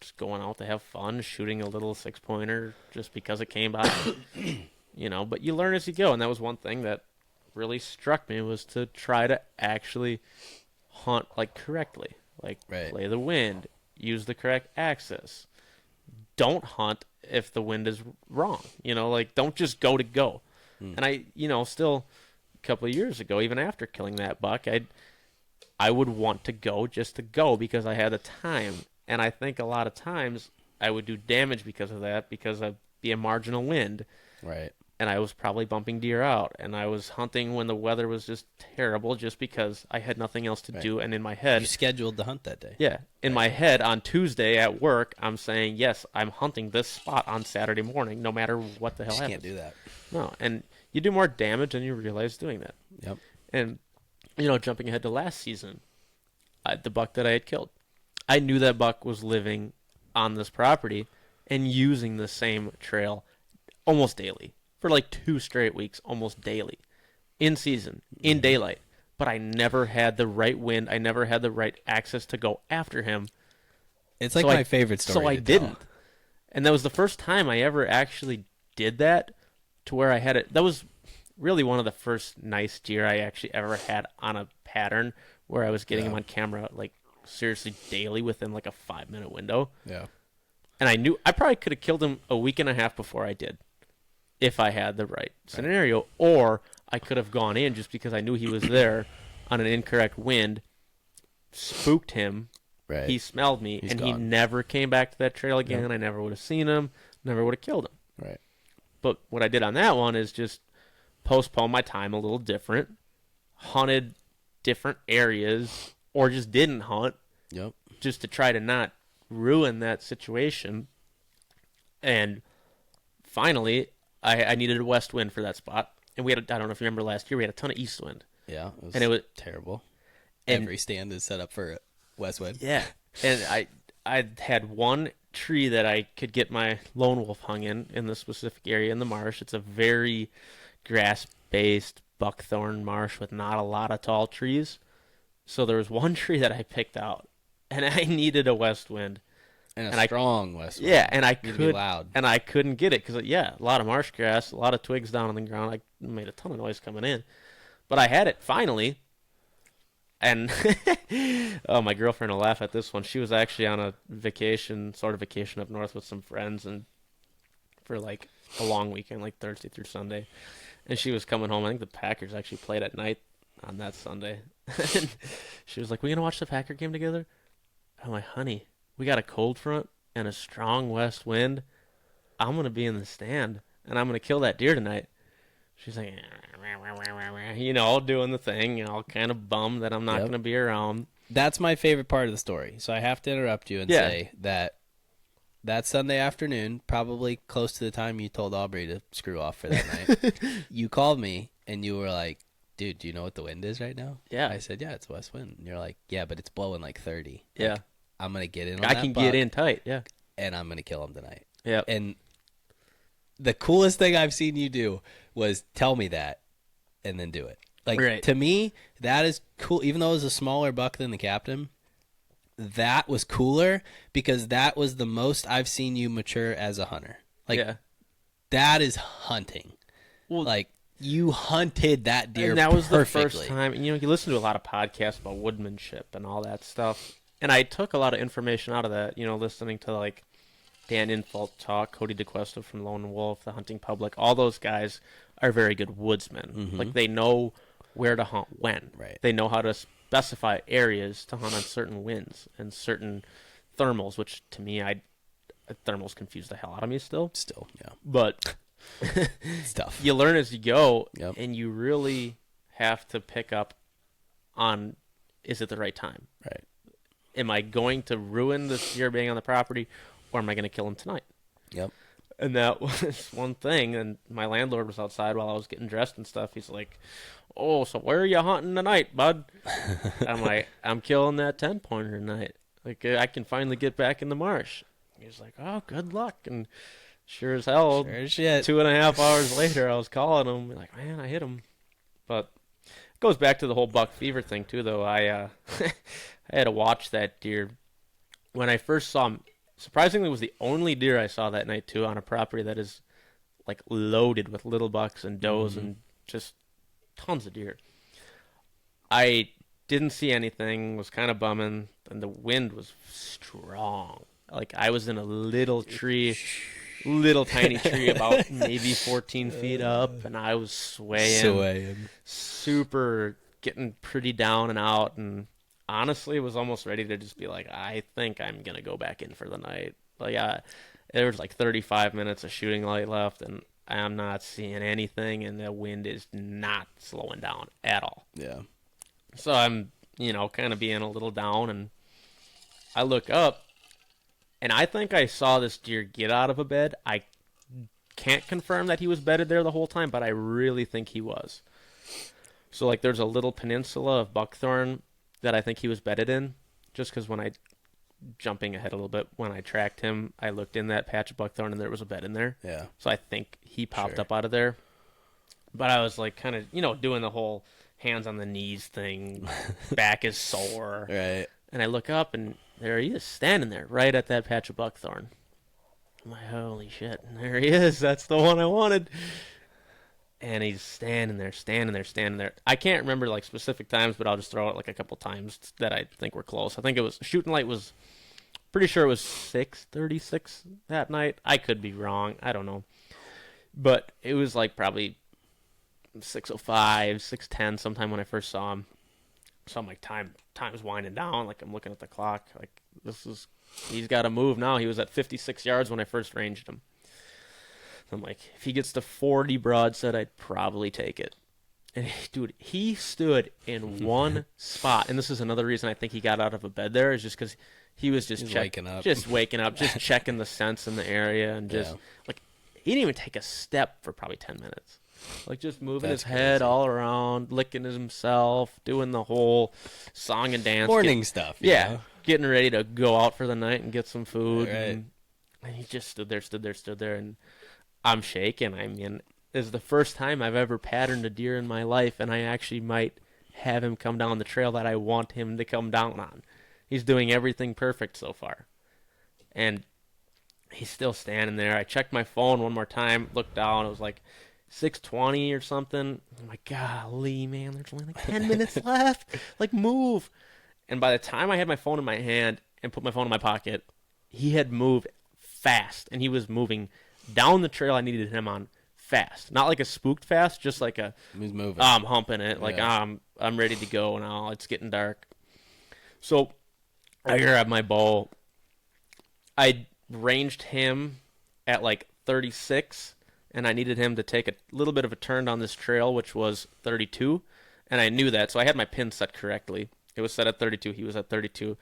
just going out to have fun, shooting a little 6-pointer just because it came by. But you learn as you go, and that was one thing that really struck me, was to try to actually hunt like correctly, like play the wind, use the correct axis. Don't hunt if the wind is wrong. Don't just go to go. And I, still a couple of years ago, even after killing that buck, I would want to go just to go because I had the time. And I think a lot of times I would do damage because of that, because I'd be a marginal wind. Right. And I was probably bumping deer out. And I was hunting when the weather was just terrible just because I had nothing else to do. And in my head... You scheduled the hunt that day. Yeah. In my head, on Tuesday at work, I'm saying, yes, I'm hunting this spot on Saturday morning, no matter what the hell happens. You can't do that. No. And you do more damage than you realize doing that. Yep. And, jumping ahead to last season, the buck that I had killed, I knew that buck was living on this property and using the same trail almost daily for like 2 straight weeks, almost daily, in season, in daylight. But I never had the right wind. I never had the right access to go after him. It's like my favorite story. So I didn't. And that was the first time I ever actually did that, to where I had it. That was really one of the first nice deer I actually ever had on a pattern, where I was getting him on camera like seriously daily within like a 5-minute window. Yeah. And I knew I probably could have killed him a week and a half before I did, if I had the right scenario. Or I could have gone in just because I knew he was there on an incorrect wind, spooked him. Right. He smelled me, and he never came back to that trail again. Yep. I never would have seen him, never would have killed him. Right. But what I did on that one is just postpone my time a little different, hunted different areas, or just didn't hunt. Yep. Just to try to not ruin that situation. And finally, I needed a west wind for that spot. And we had, I don't know if you remember last year, we had a ton of east wind. Yeah. It was terrible. Every stand is set up for west wind. Yeah. And I had one tree that I could get my lone wolf hung in the specific area in the marsh. It's a very grass-based buckthorn marsh with not a lot of tall trees. So there was one tree that I picked out, and I needed a west wind. And a strong west wind. Yeah, and I couldn't get it because, a lot of marsh grass, a lot of twigs down on the ground. I made a ton of noise coming in. But I had it finally. And oh, my girlfriend will laugh at this one. She was actually on a vacation up north with some friends, and for like a long weekend, like Thursday through Sunday. And she was coming home. I think the Packers actually played at night on that Sunday. And she was like, "We gonna watch the Packer game together?" I'm like, "Honey, we got a cold front and a strong west wind. I'm gonna be in the stand, and I'm gonna kill that deer tonight." She's like, doing the thing, all kind of bummed that I'm not going to be around. That's my favorite part of the story. So I have to interrupt you and say that Sunday afternoon, probably close to the time you told Aubrey to screw off for that night, you called me and you were like, "Dude, do you know what the wind is right now?" Yeah. I said, "Yeah, it's west wind." And you're like, "Yeah, but it's blowing like 30. Yeah. I'm going to get in on I that can buck, get in tight, yeah. and I'm going to kill him tonight." Yeah. And the coolest thing I've seen you do was tell me that and then do it. Like, to me, that is cool. Even though it was a smaller buck than the captain, that was cooler because that was the most I've seen you mature as a hunter. Like, that is hunting. Well, like, you hunted that deer and that was perfectly. The first time. You listen to a lot of podcasts about woodmanship and all that stuff. And I took a lot of information out of that, listening to, like, Dan Infalt talk, Cody DeQuesta from Lone Wolf, The Hunting Public. All those guys are very good woodsmen. Mm-hmm. Like, they know where to hunt when. Right. They know how to specify areas to hunt on certain winds and certain thermals, which to me, thermals confuse the hell out of me still. Still, yeah. But It's tough. you learn as you go, Yep. and you really have to pick up on, is it the right time? Right. Am I going to ruin this deer being on the property, or am I going to kill him tonight? Yep. And that was one thing. And my landlord was outside while I was getting dressed and stuff. He's like, "Oh, so where are you hunting tonight, bud?" I'm like, "I'm killing that 10-pointer tonight. Like, I can finally get back in the marsh." He's like, "Oh, good luck." And sure as hell, Sure as shit. 2.5 hours later, I was calling him. Like, man, I hit him. But it goes back to the whole buck fever thing, too, though. I had to watch that deer. When I first saw him, surprisingly, was the only deer I saw that night, too, on a property that is, like, loaded with little bucks and does and just tons of deer. I didn't see anything, was kind of bumming, and the wind was strong. Like, I was in a little tree, little tiny tree, about maybe 14 feet up, and I was swaying. Super getting pretty down and out, and honestly was almost ready to just be like, I think I'm going to go back in for the night. Like, there was like 35 minutes of shooting light left, and I'm not seeing anything, and the wind is not slowing down at all. Yeah. So I'm, kind of being a little down, and I look up, and I think I saw this deer get out of a bed. I can't confirm that he was bedded there the whole time, but I really think he was. So, like, there's a little peninsula of buckthorn that I think he was bedded in, just because jumping ahead a little bit, when I tracked him, I looked in that patch of buckthorn, and there was a bed in there. Yeah. So I think he popped up out of there. But I was, like, kind of, doing the whole hands on the knees thing, back is sore. Right. And I look up, and there he is, standing there, right at that patch of buckthorn. I'm like, holy shit, and there he is. That's the one I wanted. And he's standing there. I can't remember, like, specific times, but I'll just throw out, like, a couple times that I think were close. I think it was, shooting light was, pretty sure it was 6:36 that night. I could be wrong. I don't know. But it was, like, probably 6:05, 6:10 sometime when I first saw him. So I'm like, time's winding down. Like, I'm looking at the clock. Like, he's got to move now. He was at 56 yards when I first ranged him. I'm like, if he gets to 40 broadside, I'd probably take it. And, dude, he stood in one spot. And this is another reason I think he got out of a bed there, is just because he was just waking up, just checking the scents in the area. And just, like, he didn't even take a step for probably 10 minutes. Like, just moving his head all around, licking himself, doing the whole song and dance. Morning stuff. Yeah, getting ready to go out for the night and get some food. Right. And he just stood there. And I'm shaking. I mean, this is the first time I've ever patterned a deer in my life, and I actually might have him come down the trail that I want him to come down on. He's doing everything perfect so far. And he's still standing there. I checked my phone one more time, looked down. It was like 6:20 or something. I'm like, golly, man, there's only like 10 minutes left. Like, move. And by the time I had my phone in my hand and put my phone in my pocket, he had moved fast, and he was moving down the trail I needed him on fast. Not like a spooked fast, just like he's moving. I'm humping it. Like, I'm ready to go now. It's getting dark. So I grabbed my bow. I ranged him at like 36, and I needed him to take a little bit of a turn down this trail, which was 32. And I knew that, so I had my pin set correctly. It was set at 32. He was at 32.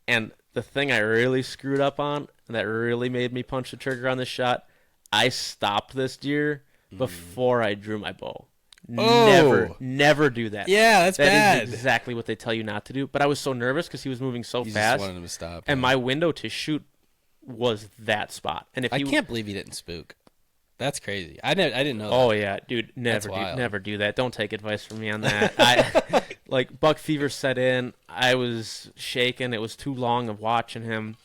And the thing I really screwed up on, and that really made me punch the trigger on this shot, I stopped this deer before I drew my bow. Never do that. Yeah, that's bad. That is exactly what they tell you not to do. But I was so nervous because he was moving so You fast. just wanted him to stop. And my window to shoot was that spot. And if I can't believe he didn't spook. That's crazy. I didn't know that. Oh, yeah, dude, never do that. Don't take advice from me on that. Like, buck fever set in. I was shaking. It was too long of watching him.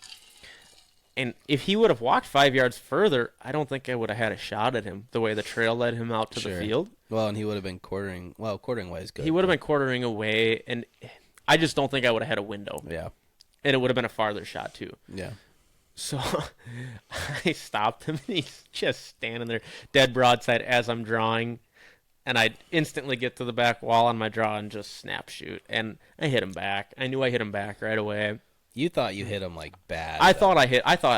And if he would have walked 5 yards further, I don't think I would have had a shot at him the way the trail led him out to the field. Well, and he would have been quartering. Well, quartering away is good. He would have been quartering away, and I just don't think I would have had a window. Yeah. And it would have been a farther shot, too. Yeah. So I stopped him, and he's just standing there, dead broadside as I'm drawing. And I instantly get to the back wall on my draw and just snap shoot. And I hit him back. I knew I hit him back right away. You thought you hit him like bad. I though. thought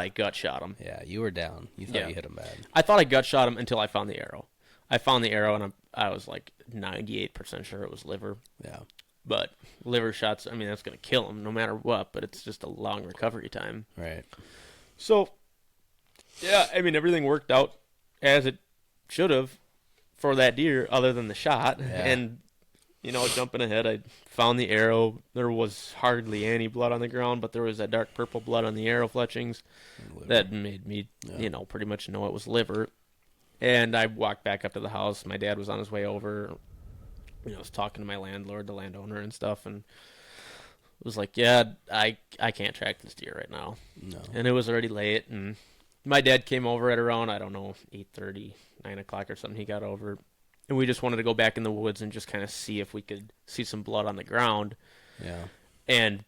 I gut shot him. Yeah, you were down. You thought you hit him bad. I thought I gut shot him until I found the arrow. I found the arrow, and I was like 98% sure it was liver. Yeah. But liver shots, I mean, that's going to kill him no matter what, but it's just a long recovery time. Right. So, yeah, I mean, everything worked out as it should have for that deer other than the shot. Yeah. And, you know, jumping ahead, I found the arrow. There was hardly any blood on the ground, but there was that dark purple blood on the arrow fletchings that made me, you know, pretty much know it was liver. And I walked back up to the house. My dad was on his way over. You know, I was talking to my landlord, the landowner and stuff, and was like, yeah, I can't track this deer right now. No. And it was already late, and my dad came over at around, I don't know, 8:30, 9 o'clock or something. He got over, and we just wanted to go back in the woods and just kind of see if we could see some blood on the ground. Yeah. And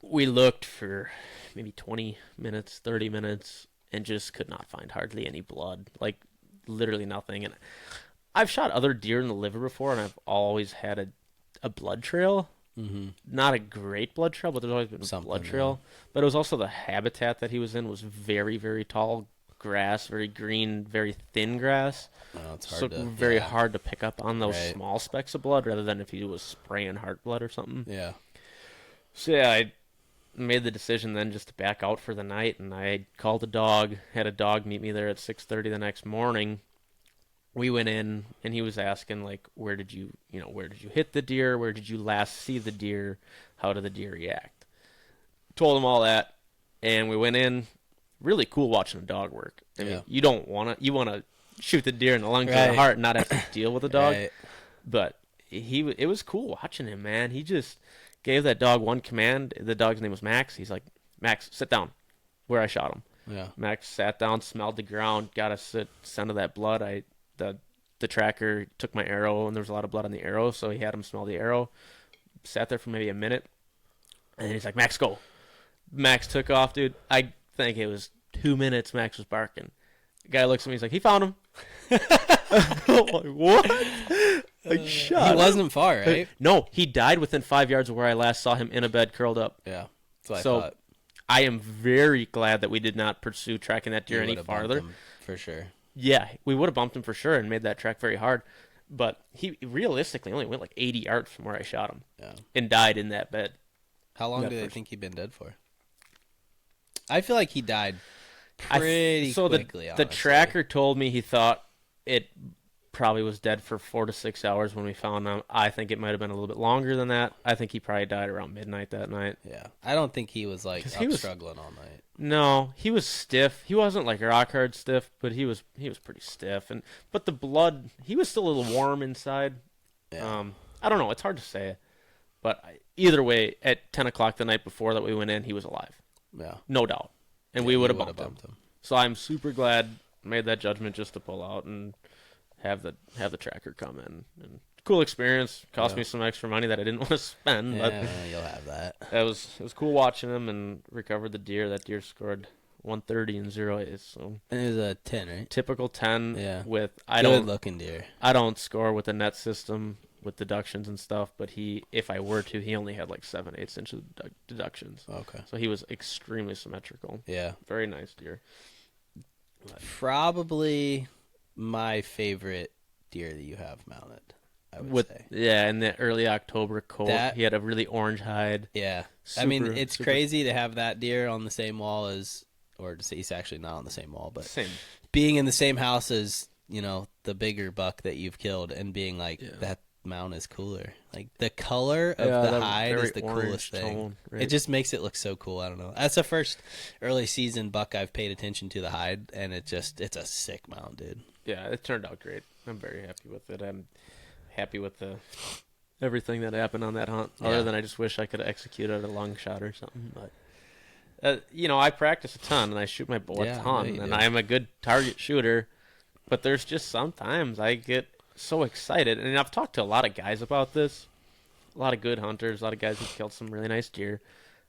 we looked for maybe 20 minutes, 30 minutes, and just could not find hardly any blood, like literally nothing. And I've shot other deer in the liver before, and I've always had a blood trail. Mm-hmm. Not a great blood trail, but there's always been a blood trail. But it was also the habitat that he was in was very, very tall grass, very green, very thin grass. Oh, it's hard very hard to pick up on those Right. small specks of blood rather than if he was spraying heart blood or something. Yeah. So yeah, I made the decision then just to back out for the night, and I called a dog, had a dog meet me there at 6:30 the next morning. We went in, and he was asking, like, where did you hit the deer? Where did you last see the deer? How did the deer react? Told him all that, and we went in. Really cool watching a dog work. I mean, you want to shoot the deer in the lungs or the heart and not have to deal with the dog. Right. But it was cool watching him, man. He just gave that dog one command. The dog's name was Max. He's like, Max, sit down, where I shot him. Yeah. Max sat down, smelled the ground, got a scent of that blood. The tracker took my arrow, and there was a lot of blood on the arrow, so he had him smell the arrow. Sat there for maybe a minute, and then he's like, Max, go. Max took off, dude. I think it was 2 minutes Max was barking. The guy looks at me, he's like, he found him. I'm like, what? Like, shut He up. wasn't far, right? No, he died within 5 yards of where I last saw him in a bed curled up. Yeah. That's what I So thought. I am very glad that we did not pursue tracking that deer You any would've bumped farther. him, for sure. Yeah, we would have bumped him for sure and made that track very hard. But he realistically only went like 80 yards from where I shot him. Yeah. And died in that bed. How long That do they first- think he'd been dead for? I feel like he died pretty quickly. The honestly. tracker told me he thought it probably was dead for 4 to 6 hours when we found him. I think it might have been a little bit longer than that. I think he probably died around midnight that night. Yeah. I don't think he was like 'Cause up he was- struggling all night. No, he was stiff. He wasn't like rock hard stiff, but he was pretty stiff. But the blood, he was still a little warm inside. Yeah. I don't know. It's hard to say. But either way, at 10 o'clock the night before that we went in, he was alive. Yeah. No doubt. And Yeah, we you would have would've bumped him. So I'm super glad I made that judgment just to pull out and have the tracker come in. And cool experience. Cost me some extra money that I didn't want to spend. Yeah, But you'll have that. it was cool watching him and recovered the deer. That deer scored 130 and 0 A's. So And it was a 10, right? typical 10 Yeah. with Good looking deer. I don't score with the net system with deductions and stuff, but if I were to, he only had like 7/8 inch deductions. Okay. So he was extremely symmetrical. Yeah. Very nice deer. Probably my favorite deer that you have mounted, I would say. Yeah, in the early October cold, That- he had a really orange hide. Yeah. I mean, Super- it's super- crazy to have that deer on the same wall as, or to say he's actually not on the same wall, but Same. being in the same house as, the bigger buck that you've killed and being like, Yeah. that mount is cooler. Like, the color of Yeah, the that hide very is the orange coolest thing. tone, right. It just makes it look so cool. I don't know. That's the first early season buck I've paid attention to the hide, and it's a sick mount, dude. Yeah, it turned out great. I'm very happy with it. I'm happy with everything that happened on that hunt. Yeah. Other than I just wish I could have executed a long shot or something. But I practice a ton and I shoot my bow Yeah, a I know ton, you and do. I am a good target shooter. But there's just sometimes I get so excited, and I've talked to a lot of guys about this. A lot of good hunters, a lot of guys who've killed some really nice deer,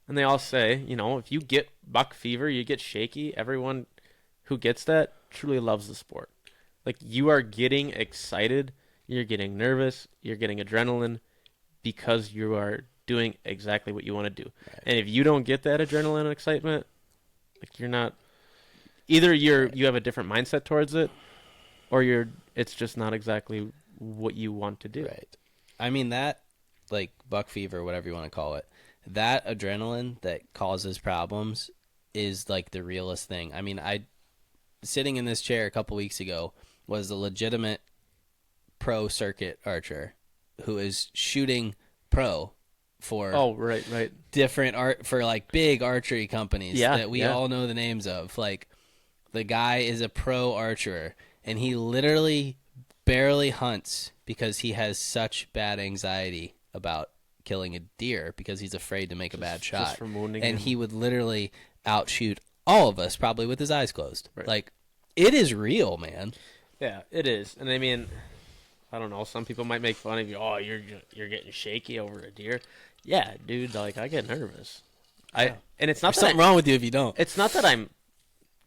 and they all say, if you get buck fever, you get shaky. Everyone who gets that truly loves the sport. Like, you are getting excited, you're getting nervous, you're getting adrenaline because you are doing exactly what you want to do. Right. And if you don't get that adrenaline and excitement, like you're not either you have a different mindset towards it, or it's just not exactly what you want to do. Right. I mean, that, like, buck fever, whatever you want to call it, that adrenaline that causes problems is, like, the realest thing. I mean, sitting in this chair a couple weeks ago was a legitimate pro circuit archer who is shooting pro for right. different art, for, like, big archery companies that we all know the names of. Like, the guy is a pro archer, and he literally barely hunts because he has such bad anxiety about killing a deer because he's afraid to make a bad shot. Just from wounding and him. He would literally outshoot all of us probably with his eyes closed. Right. Like, it is real, man. Yeah, it is. And I mean, I don't know. Some people might make fun of you. Oh, you're getting shaky over a deer. Yeah, dude. Like, I get nervous. And it's not There's something wrong with you if you don't. It's not that I'm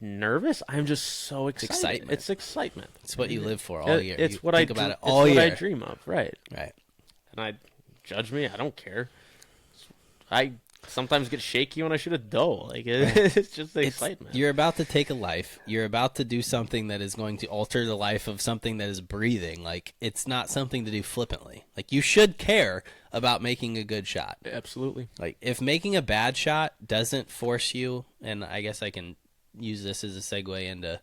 nervous. I'm just so excited. Excitement. It's excitement. It's what you live for all year. It's you what think I about it it's all what year. I dream of. Right. Right. And judge me. I don't care. I sometimes get shaky when I shoot a doe. Like it's just the excitement. You're about to take a life. You're about to do something that is going to alter the life of something that is breathing. Like, it's not something to do flippantly. Like, you should care about making a good shot. Absolutely. Like, if making a bad shot doesn't force you, and I guess I can use this as a segue into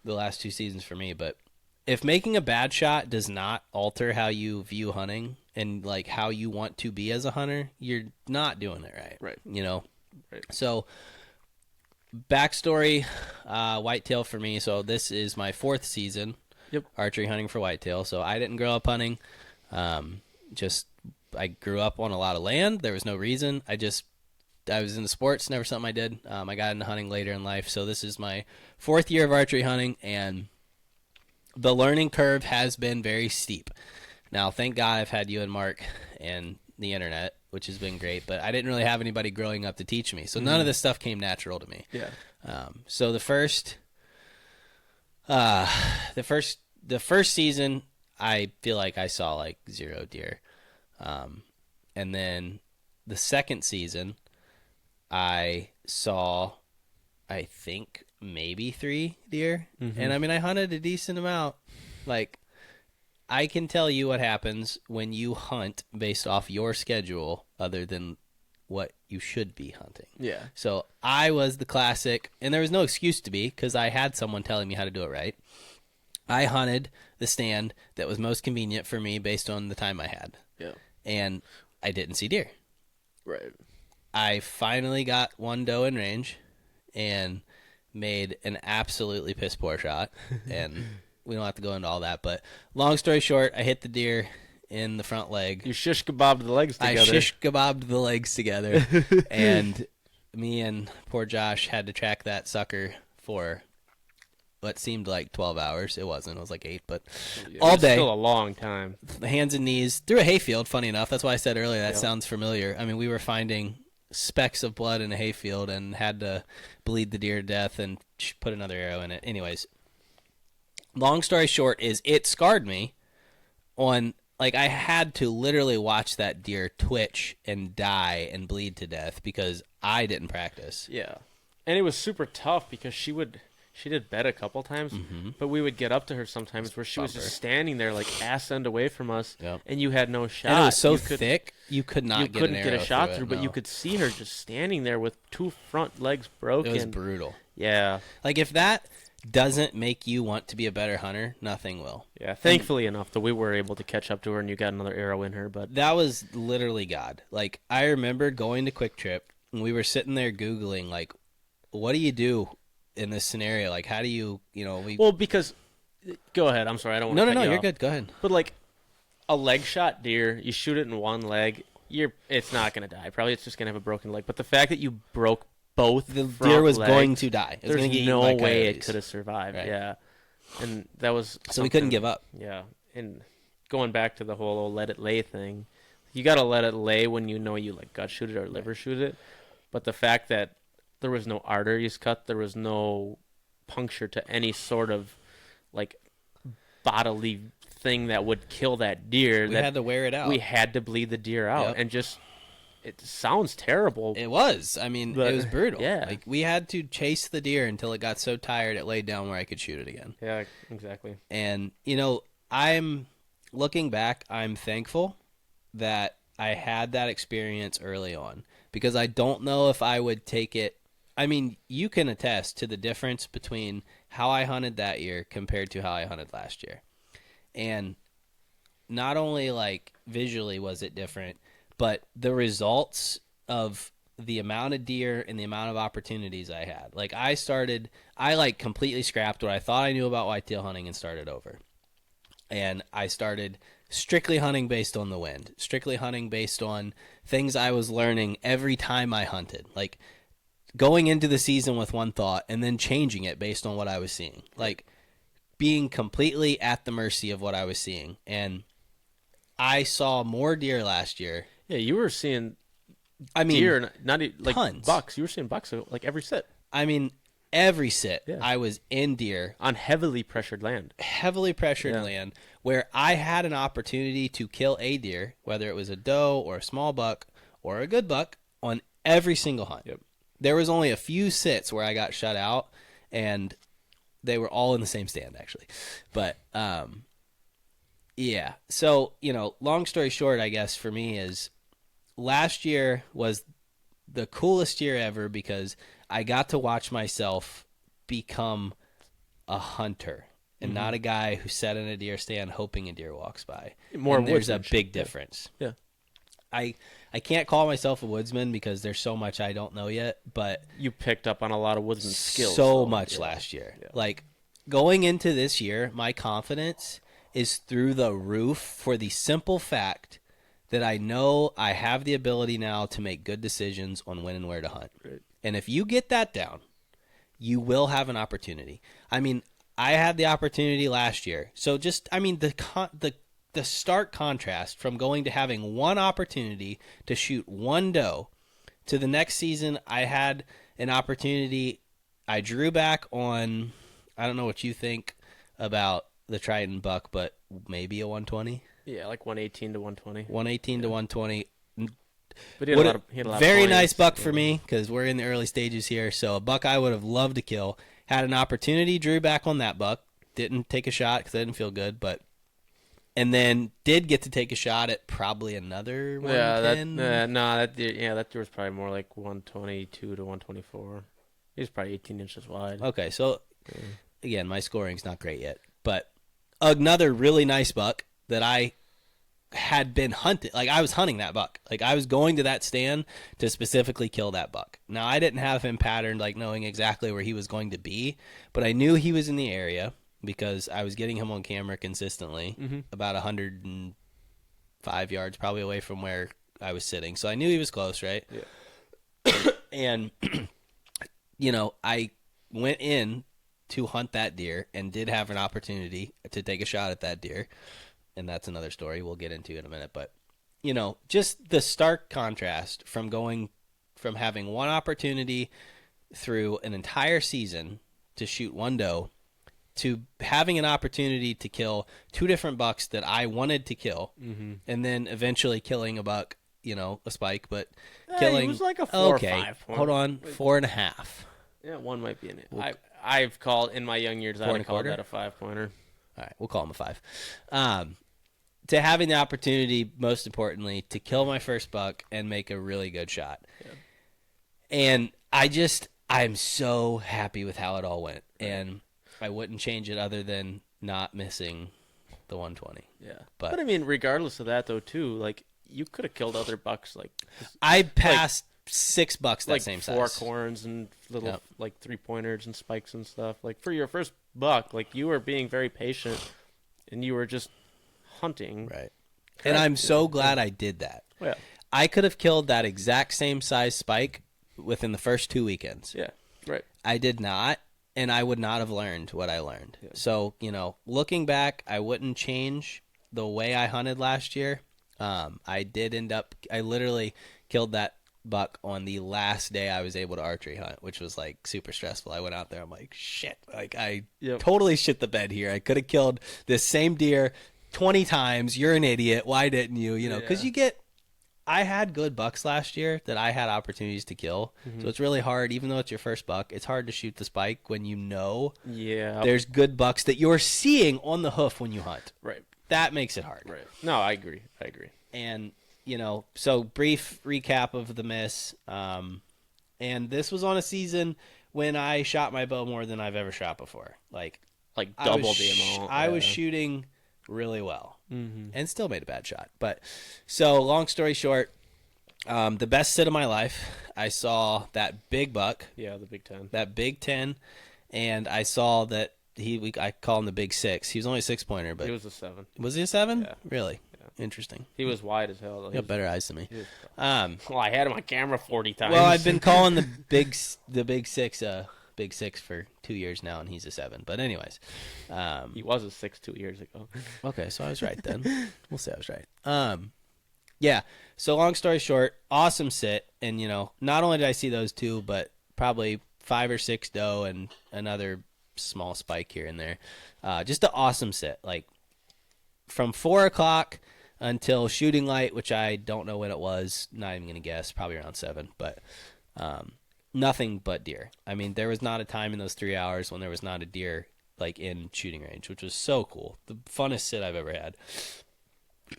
the last 2 seasons for me, but if making a bad shot does not alter how you view hunting and, like, how you want to be as a hunter, you're not doing it right. Right. You know? Right. So, backstory, whitetail for me. So, this is my 4th season archery hunting for whitetail. So, I didn't grow up hunting. I grew up on a lot of land. There was no reason. I was into sports, never something I did. I got into hunting later in life. So, this is my 4th year of archery hunting, and the learning curve has been very steep. Now, thank God I've had you and Mark and the internet, which has been great, but I didn't really have anybody growing up to teach me. So none of this stuff came natural to me. Yeah. So the first season, I feel like I saw like 0 deer. And then the second season, I saw, I think, maybe 3 deer. Mm-hmm. And I mean, I hunted a decent amount. Like, I can tell you what happens when you hunt based off your schedule other than what you should be hunting. Yeah. So I was the classic, and there was no excuse to be because I had someone telling me how to do it right. I hunted the stand that was most convenient for me based on the time I had. Yeah. And I didn't see deer. Right. I finally got one doe in range and made an absolutely piss poor shot. And we don't have to go into all that, but long story short, I hit the deer in the front leg. You shish kebabbed the legs together. I shish kebabbed the legs together, and me and poor Josh had to track that sucker for what seemed like 12 hours. It wasn't. It was like 8, but all day. Still a long time. Hands and knees through a hayfield, funny enough. That's why I said earlier that sounds familiar. I mean, we were finding specks of blood in a hayfield and had to bleed the deer to death and put another arrow in it. Anyways, long story short is it scarred me on, like, I had to literally watch that deer twitch and die and bleed to death because I didn't practice. Yeah. And it was super tough because she did bed a couple times, but we would get up to her sometimes where she was just standing there like ass end away from us, and you had no shot. And it was so thick, you could not get an arrow get a shot through, but you could see her just standing there with 2 front legs broken. It was brutal. Yeah. Like, if that doesn't make you want to be a better hunter, nothing will. Yeah, thankfully enough that we were able to catch up to her and you got another arrow in her. But that was literally God. Like, I remember going to Quick Trip and we were sitting there Googling, like, what do you do in this scenario? Like, how do you, Well, because, go ahead. I'm sorry. I don't want to No, cut you you're off. good. Go ahead. But, like, a leg shot deer, you shoot it in one leg, it's not going to die. Probably it's just going to have a broken leg. But the fact that you broke both the front deer was legs, going to die. It was there's going to get no eaten by way it coyotes. could have survived. Right. Yeah. And that was So we couldn't give up. Yeah. And going back to the whole old let it lay thing, you got to let it lay when you know you, like, gut shoot it or liver shoot it. But the fact that there was no arteries cut, there was no puncture to any sort of, like, bodily thing that would kill that deer. We had to wear it out. We had to bleed the deer out. Yep. And just It sounds terrible. It was. I mean, But, it was brutal. yeah. Like, we had to chase the deer until it got so tired it laid down where I could shoot it again. Yeah, exactly. And, you know, I'm looking back, I'm thankful that I had that experience early on because I don't know if I would take it. I mean, you can attest to the difference between how I hunted that year compared to how I hunted last year. And not only like visually was it different, but the results of the amount of deer and the amount of opportunities I had. Like I like completely scrapped what I thought I knew about whitetail hunting and started over. And I started strictly hunting based on the wind, strictly hunting based on things I was learning every time I hunted. Like going into the season with one thought and then changing it based on what I was seeing. Like being completely at the mercy of what I was seeing. And I saw more deer last year. Yeah, you were seeing I mean, deer, not like tons. bucks. You were seeing bucks like every sit. I mean, every sit Yeah. I was in deer. On heavily pressured land. Heavily pressured land where I had an opportunity to kill a deer, whether it was a doe or a small buck or a good buck, on every single hunt. Yep. There was only a few sits where I got shut out, and they were all in the same stand, actually. But, yeah. So, you know, long story short, I guess, for me is last year was the coolest year ever because I got to watch myself become a hunter and not a guy who sat in a deer stand hoping a deer walks by. More and there's a woodsmanship. big difference. Yeah. I can't call myself a woodsman because there's so much I don't know yet, but You picked up on a lot of woodsman skills. so much last year. Yeah. Like going into this year, my confidence is through the roof for the simple fact that I know I have the ability now to make good decisions on when and where to hunt. Right. And if you get that down, you will have an opportunity. I mean, I had the opportunity last year. So just, I mean, the stark contrast from going to having one opportunity to shoot one doe to the next season, I had an opportunity. I drew back on, I don't know what you think about the Triton buck, but maybe a 120. Yeah, like 118 to 120. 118 to 120. But he had a lot of Very points. nice buck for me because we're in the early stages here. So a buck I would have loved to kill. Had an opportunity, drew back on that buck. Didn't take a shot because I didn't feel good, and then did get to take a shot at probably another 110. That deer was probably more like 122 to 124. He was probably 18 inches wide. Okay, so again, my scoring's not great yet, but another really nice buck that I had been hunting. Like I was hunting that buck. Like I was going to that stand to specifically kill that buck. Now I didn't have him patterned, like knowing exactly where he was going to be, but I knew he was in the area because I was getting him on camera consistently, about 105 yards probably away from where I was sitting. So I knew he was close, right? Yeah. And, you know, I went in to hunt that deer and did have an opportunity to take a shot at that deer. And that's another story we'll get into in a minute. But, you know, just the stark contrast from having one opportunity through an entire season to shoot one doe to having an opportunity to kill two different bucks that I wanted to kill, and then eventually killing a buck, you know, a spike, but killing. It was like a 4 or 5 point. Hold on, 4.5. Yeah, one might be in it. I've called in my young years. I would call that a 5-pointer. All right, we'll call him a 5. To having the opportunity, most importantly, to kill my first buck and make a really good shot. Yeah. And I'm so happy with how it all went. Right. And I wouldn't change it other than not missing the 120. Yeah. But I mean, regardless of that, though, too, like, you could have killed other bucks. Like I passed 6 bucks that like same 4 size. corns and little, like, 3-pointers and spikes and stuff. Like, for your first buck, like, you were being very patient, and you were just hunting. Right. And I'm so glad I did that. Yeah. I could have killed that exact same size spike within the first 2 weekends. Yeah, right. I did not, and I would not have learned what I learned. Yeah. So, you know, looking back, I wouldn't change the way I hunted last year. I literally killed that buck on the last day I was able to archery hunt, which was like super stressful. I went out there, I'm like, shit, like I totally shit the bed here. I could have killed this same deer 20 times. You're an idiot. Why didn't you? You know, because you get I had good bucks last year that I had opportunities to kill. So it's really hard, even though it's your first buck, it's hard to shoot the spike when you know Yeah. there's good bucks that you're seeing on the hoof when you hunt. Right. That makes it hard. Right. No, I agree. And, so brief recap of the miss. And this was on a season when I shot my bow more than I've ever shot before. Like double the amount. I was shooting really well and still made a bad shot. But so long story short, the best sit of my life, I saw that big buck. Yeah, the Big 10. That Big 10, and I saw that I call him the Big 6. He was only a 6-pointer, but He was a 7. was he a 7? Yeah. Really? Interesting. He was wide as hell. You got better eyes than me. Well, I had him on camera 40 times. Well, I've been calling the Big 6 Big 6 for 2 years now, and he's a 7. But anyways, he was a 6 2 years ago. okay, so I was right then. We'll say I was right. Yeah. So long story short, awesome sit, and not only did I see those two, but probably 5 or 6 doe and another small spike here and there. Just an awesome sit. Like from 4 o'clock until shooting light, which I don't know when it was. Not even gonna guess. Probably around 7, but. Nothing but deer. I mean, there was not a time in those 3 hours when there was not a deer like in shooting range, which was so cool. The funnest sit I've ever had.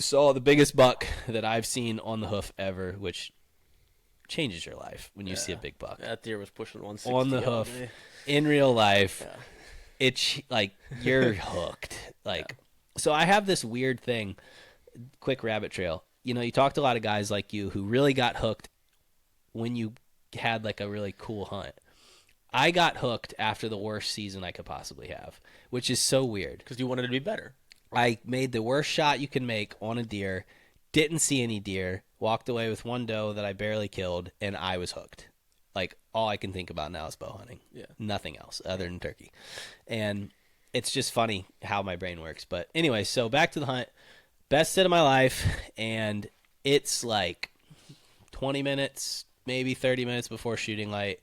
Saw the biggest buck that I've seen on the hoof ever, which changes your life when you see a big buck. That deer was pushing 160 on the hoof in real life. Yeah. It's like you're hooked. Like, so I have this weird thing, quick rabbit trail. You talked to a lot of guys like you who really got hooked when you had like a really cool hunt. I got hooked after the worst season I could possibly have, which is so weird because you wanted to be better. I made the worst shot you can make on a deer, didn't see any deer, walked away with 1 doe that I barely killed, and I was hooked. Like, all I can think about now is bow hunting. Yeah. Nothing else other than turkey. And it's just funny how my brain works. But anyway, so back to the hunt. Best sit of my life, and it's like 20 minutes, maybe 30 minutes before shooting light.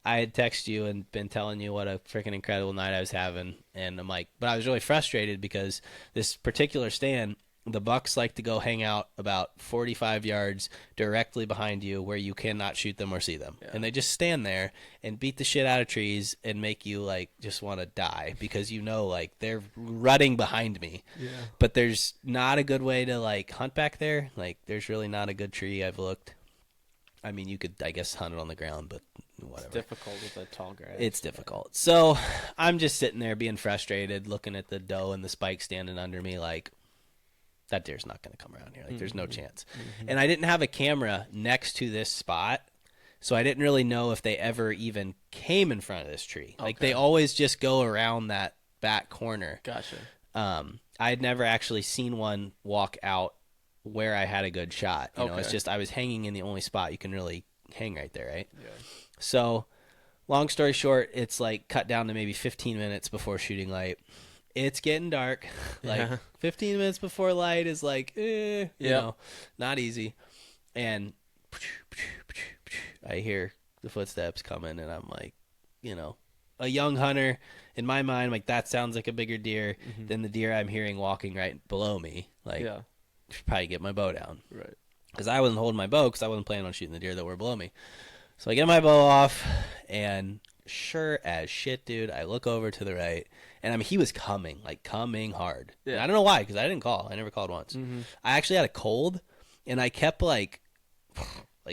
I had texted you and been telling you what a freaking incredible night I was having, and I'm like, but I was really frustrated because this particular stand, the bucks like to go hang out about 45 yards directly behind you where you cannot shoot them or see them. Yeah. And they just stand there and beat the shit out of trees and make you like just want to die because like they're rutting behind me. Yeah. But there's not a good way to like hunt back there. Like there's really not a good tree. I've looked. I mean, you could, I guess, hunt it on the ground, but whatever. It's difficult with the tall grass. It's difficult. So I'm just sitting there being frustrated, looking at the doe and the spike standing under me like, that deer's not going to come around here. Like, there's no chance. And I didn't have a camera next to this spot, so I didn't really know if they ever even came in front of this tree. Okay. Like, they always just go around that back corner. Gotcha. I had never actually seen one walk out where I had a good shot. You know, it's just I was hanging in the only spot you can really hang right there, right? Yeah. So, long story short, it's like cut down to maybe 15 minutes before shooting light. It's getting dark. Like 15 minutes before light is like, you know, not easy. And I hear the footsteps coming, and I'm like, a young hunter in my mind, like that sounds like a bigger deer than the deer I'm hearing walking right below me. Like, should probably get my bow down. Right. Because I wasn't holding my bow because I wasn't planning on shooting the deer that were below me. So I get my bow off, and sure as shit, dude, I look over to the right, and I mean, he was coming hard. Yeah. And I don't know why, because I didn't call. I never called once. I actually had a cold, and I kept like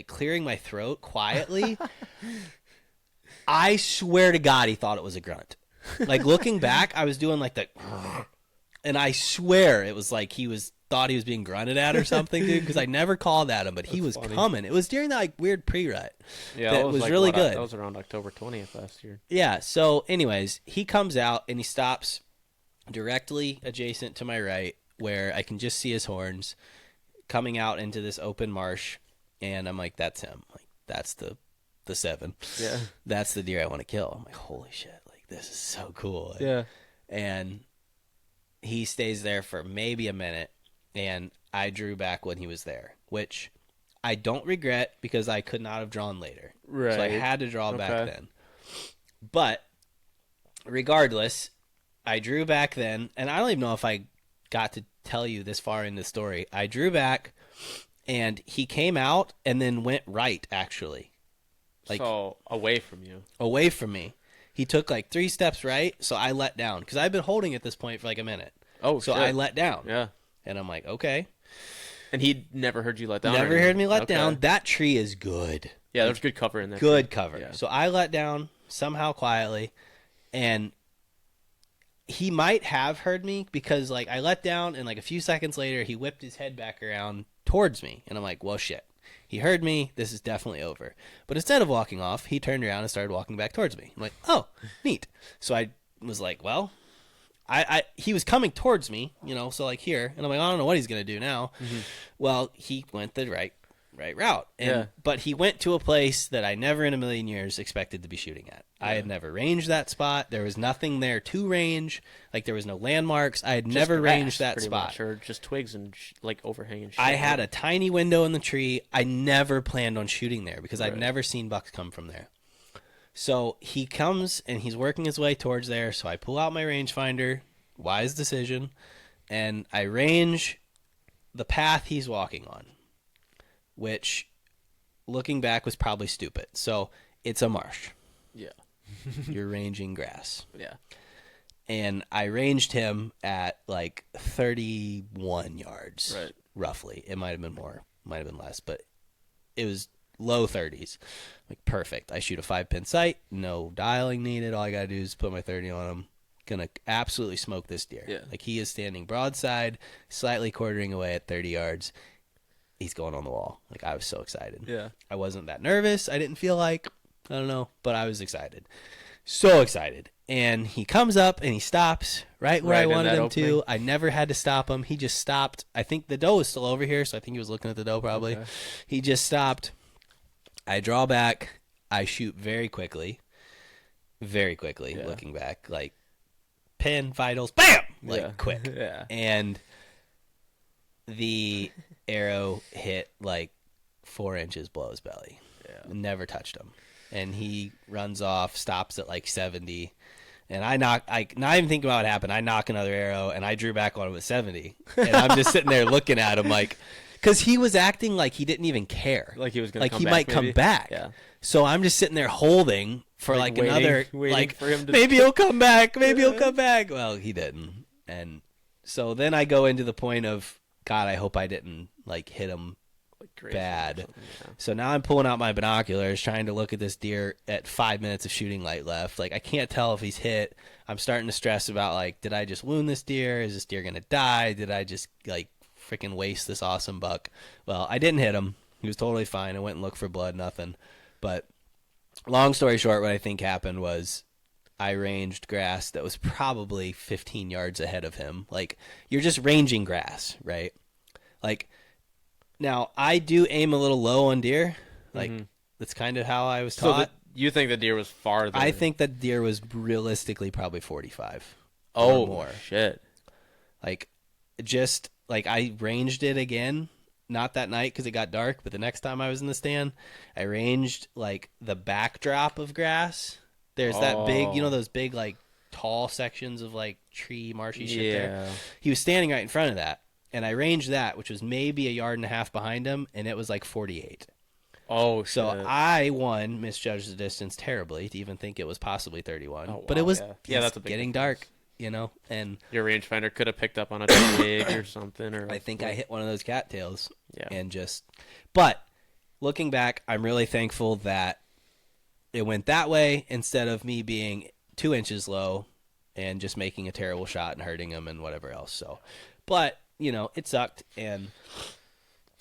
clearing my throat quietly. I swear to God, he thought it was a grunt. Like looking back, I was doing like the, and I swear it was like thought he was being grunted at or something, dude, because I never called at him, but he was coming. It was during that like weird pre-rut. Yeah, that was like, really good. That was around October 20th last year. Yeah, so anyways, he comes out and he stops directly adjacent to my right where I can just see his horns coming out into this open marsh, and I'm like, that's him. Like, that's the 7. Yeah. That's the deer I want to kill. I'm like, holy shit, like this is so cool. Like, yeah. And he stays there for maybe a minute. And I drew back when he was there, which I don't regret because I could not have drawn later. Right. So I had to draw back then. But regardless, I drew back then, and I don't even know if I got to tell you this far in the story. I drew back, And he came out and then went right, actually. Like, so away from you. away from me. He took like 3 steps right, so I let down. Because I've been holding at this point for like a minute. Oh, so shit. I let down. Yeah. And I'm like, okay. And he never heard you let down? Never heard me let down. That tree is good. Yeah, there's good cover in there. Good cover. Yeah. So I let down somehow quietly. And he might have heard me because like I let down and like a few seconds later he whipped his head back around towards me. And I'm like, well, shit. He heard me. This is definitely over. But instead of walking off, he turned around and started walking back towards me. I'm like, oh, neat. So I was like, well, he was coming towards me, you know, so like here. And I'm like, I don't know what he's going to do now. Mm-hmm. Well, he went the right route. And, But he went to a place that I never in a million years expected to be shooting at. Yeah. I had never ranged that spot. There was nothing there to range. Like, there was no landmarks. I had just never ranged that spot. Much, or just twigs and, like, overhanging shit. I had a tiny window in the tree. I never planned on shooting there because I'd never seen bucks come from there. So he comes, and he's working his way towards there. So I pull out my rangefinder. Wise decision. And I range the path he's walking on, which, looking back, was probably stupid. So it's a marsh. Yeah. You're ranging grass. Yeah. And I ranged him at like 31 yards, roughly. It might have been more, might have been less, but it was low 30s. Like, perfect. I shoot a 5-pin sight, no dialing needed. All I got to do is put my 30 on him. Gonna absolutely smoke this deer. Yeah. Like, he is standing broadside, slightly quartering away at 30 yards. He's going on the wall. Like, I was so excited. Yeah. I wasn't that nervous. I didn't feel like, I don't know, but I was excited. So excited. And he comes up and he stops right where I wanted him to. I never had to stop him. He just stopped. I think the doe was still over here, so I think he was looking at the doe probably. Okay. He just stopped. I draw back. I shoot very quickly. Very quickly, looking back. Like, pin, vitals, bam! Like, quick. Yeah. And the arrow hit like 4 inches below his belly. Yeah. Never touched him. And he runs off, stops at like 70. And I not even thinking about what happened. I knock another arrow, and I drew back on him at 70. And I'm just sitting there looking at him like, because he was acting like he didn't even care. Like he was going to come back. Like he might come back. Yeah. So I'm just sitting there holding for like waiting, another, waiting for him to... maybe he'll come back. Maybe he'll come back. Well, he didn't. And so then I go into the point of, God, I hope I didn't like hit him bad. Yeah. So now I'm pulling out my binoculars, trying to look at this deer at 5 minutes of shooting light left. Like, I can't tell if he's hit. I'm starting to stress about, like, did I just wound this deer? Is this deer going to die? Did I just, like, freaking waste this awesome buck? Well, I didn't hit him. He was totally fine. I went and looked for blood, nothing. But long story short, what I think happened was I ranged grass that was probably 15 yards ahead of him. Like, you're just ranging grass, right? Like, now, I do aim a little low on deer. Like, that's kind of how I was taught. So you think the deer was farther? I think that deer was realistically probably 45 or more. Shit. Like, just, like, I ranged it again. Not that night because it got dark, but the next time I was in the stand, I ranged, like, the backdrop of grass. There's that big, you know, those big, like, tall sections of, like, tree, marshy shit there. He was standing right in front of that. And I ranged that, which was maybe a yard and a half behind him, and it was like 48. Oh, shit. So I, misjudged the distance terribly to even think it was possibly 31. Oh, wow, but it was that's a big getting dark, you know. And your rangefinder could have picked up on a twig or something. Or I think I hit one of those cattails. Yeah. And just, but looking back, I'm really thankful that it went that way instead of me being 2 inches low and just making a terrible shot and hurting him and whatever else. So, but you know, it sucked, and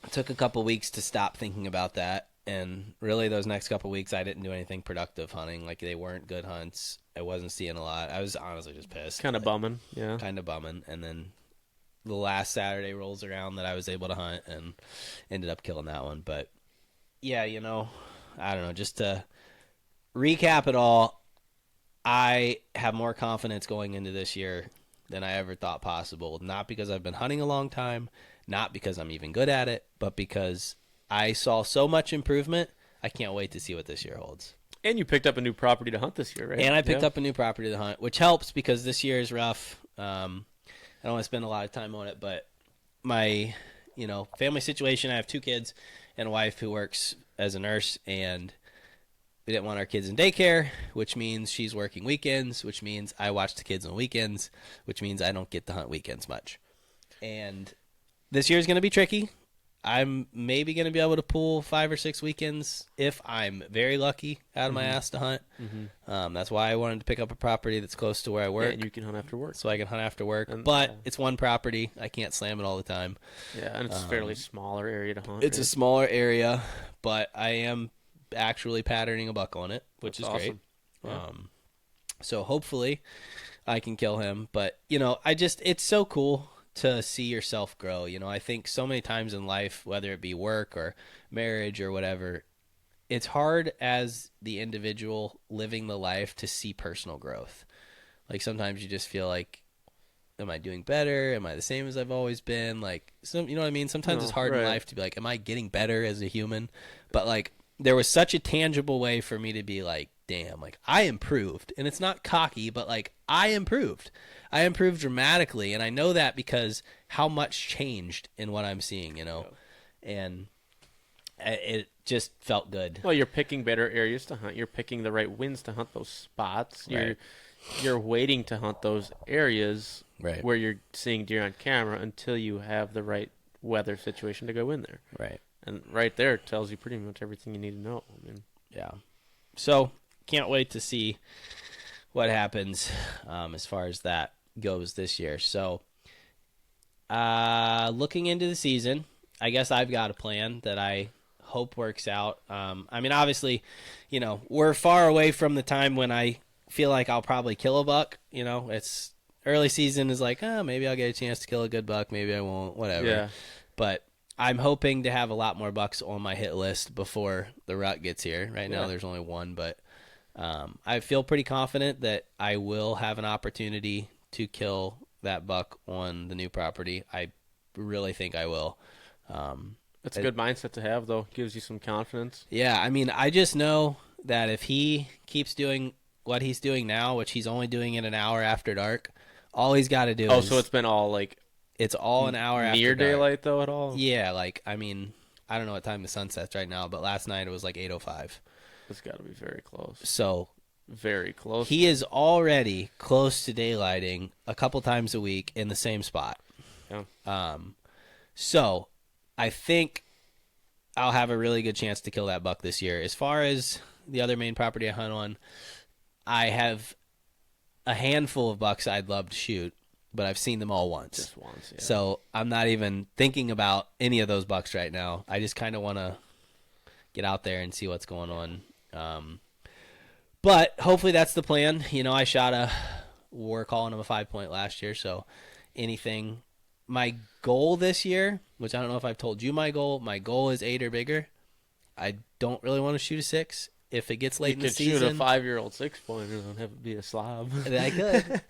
it took a couple weeks to stop thinking about that. And really, those next couple weeks, I didn't do anything productive hunting. Like, they weren't good hunts. I wasn't seeing a lot. I was honestly just pissed. Kind of bumming, yeah. Kind of bumming. And then the last Saturday rolls around that I was able to hunt and ended up killing that one. But, yeah, you know, I don't know. Just to recap it all, I have more confidence going into this year than I ever thought possible. Not because I've been hunting a long time, not because I'm even good at it, but because I saw so much improvement. I can't wait to see what this year holds. And you picked up a new property to hunt this year, right? And I picked up a new property to hunt, which helps because this year is rough. I don't want to spend a lot of time on it, but my family situation. I have 2 kids and a wife who works as a nurse, and we didn't want our kids in daycare, which means she's working weekends, which means I watch the kids on weekends, which means I don't get to hunt weekends much. And this year's going to be tricky. I'm maybe going to be able to pull 5 or 6 weekends if I'm very lucky out of my ass to hunt. That's why I wanted to pick up a property that's close to where I work. Yeah, and you can hunt after work. So I can hunt after work. And, but it's one property. I can't slam it all the time. Yeah, and it's a fairly smaller area to hunt. It's a smaller area, but I am actually patterning a buck on it, which is awesome. great. Yeah. So hopefully I can kill him. But, it's so cool to see yourself grow. I think so many times in life, whether it be work or marriage or whatever, it's hard as the individual living the life to see personal growth. Like sometimes you just feel like, am I doing better? Am I the same as I've always been? Like, you know what I mean? Sometimes it's hard in life to be like, am I getting better as a human? But like, there was such a tangible way for me to be like, damn, like I improved. And it's not cocky, but like I improved. I improved dramatically. And I know that because how much changed in what I'm seeing, and it just felt good. Well, you're picking better areas to hunt. You're picking the right winds to hunt those spots. You're waiting to hunt those areas where you're seeing deer on camera until you have the right weather situation to go in there. Right. And right there tells you pretty much everything you need to know. Yeah. So can't wait to see what happens as far as that goes this year. So looking into the season, I guess I've got a plan that I hope works out. Obviously, we're far away from the time when I feel like I'll probably kill a buck. It's early season is like, maybe I'll get a chance to kill a good buck. Maybe I won't, whatever. Yeah. But I'm hoping to have a lot more bucks on my hit list before the rut gets here. Right now there's only one, but I feel pretty confident that I will have an opportunity to kill that buck on the new property. I really think I will. That's a good mindset to have, though. Gives you some confidence. Yeah, I just know that if he keeps doing what he's doing now, which he's only doing it an hour after dark, all he's got to do is... so it's been all, like... It's all an hour after near dark. daylight, though, at all? Yeah, I don't know what time the sun sets right now, but last night it was like 8:05. It's got to be very close. So... Very close. He is already close to daylighting a couple times a week in the same spot. Yeah. So I think I'll have a really good chance to kill that buck this year. As far as the other main property I hunt on, I have a handful of bucks I'd love to shoot, but I've seen them all once. Just once, yeah. So I'm not even thinking about any of those bucks right now. I just kind of want to get out there and see what's going on. But hopefully that's the plan. I shot we're calling him a 5-point last year, so anything. My goal this year, which I don't know if I've told you my goal is 8 or bigger. I don't really want to shoot a 6. If it gets late in the season. You could shoot a 5-year-old 6-pointer and have it be a slob. I could.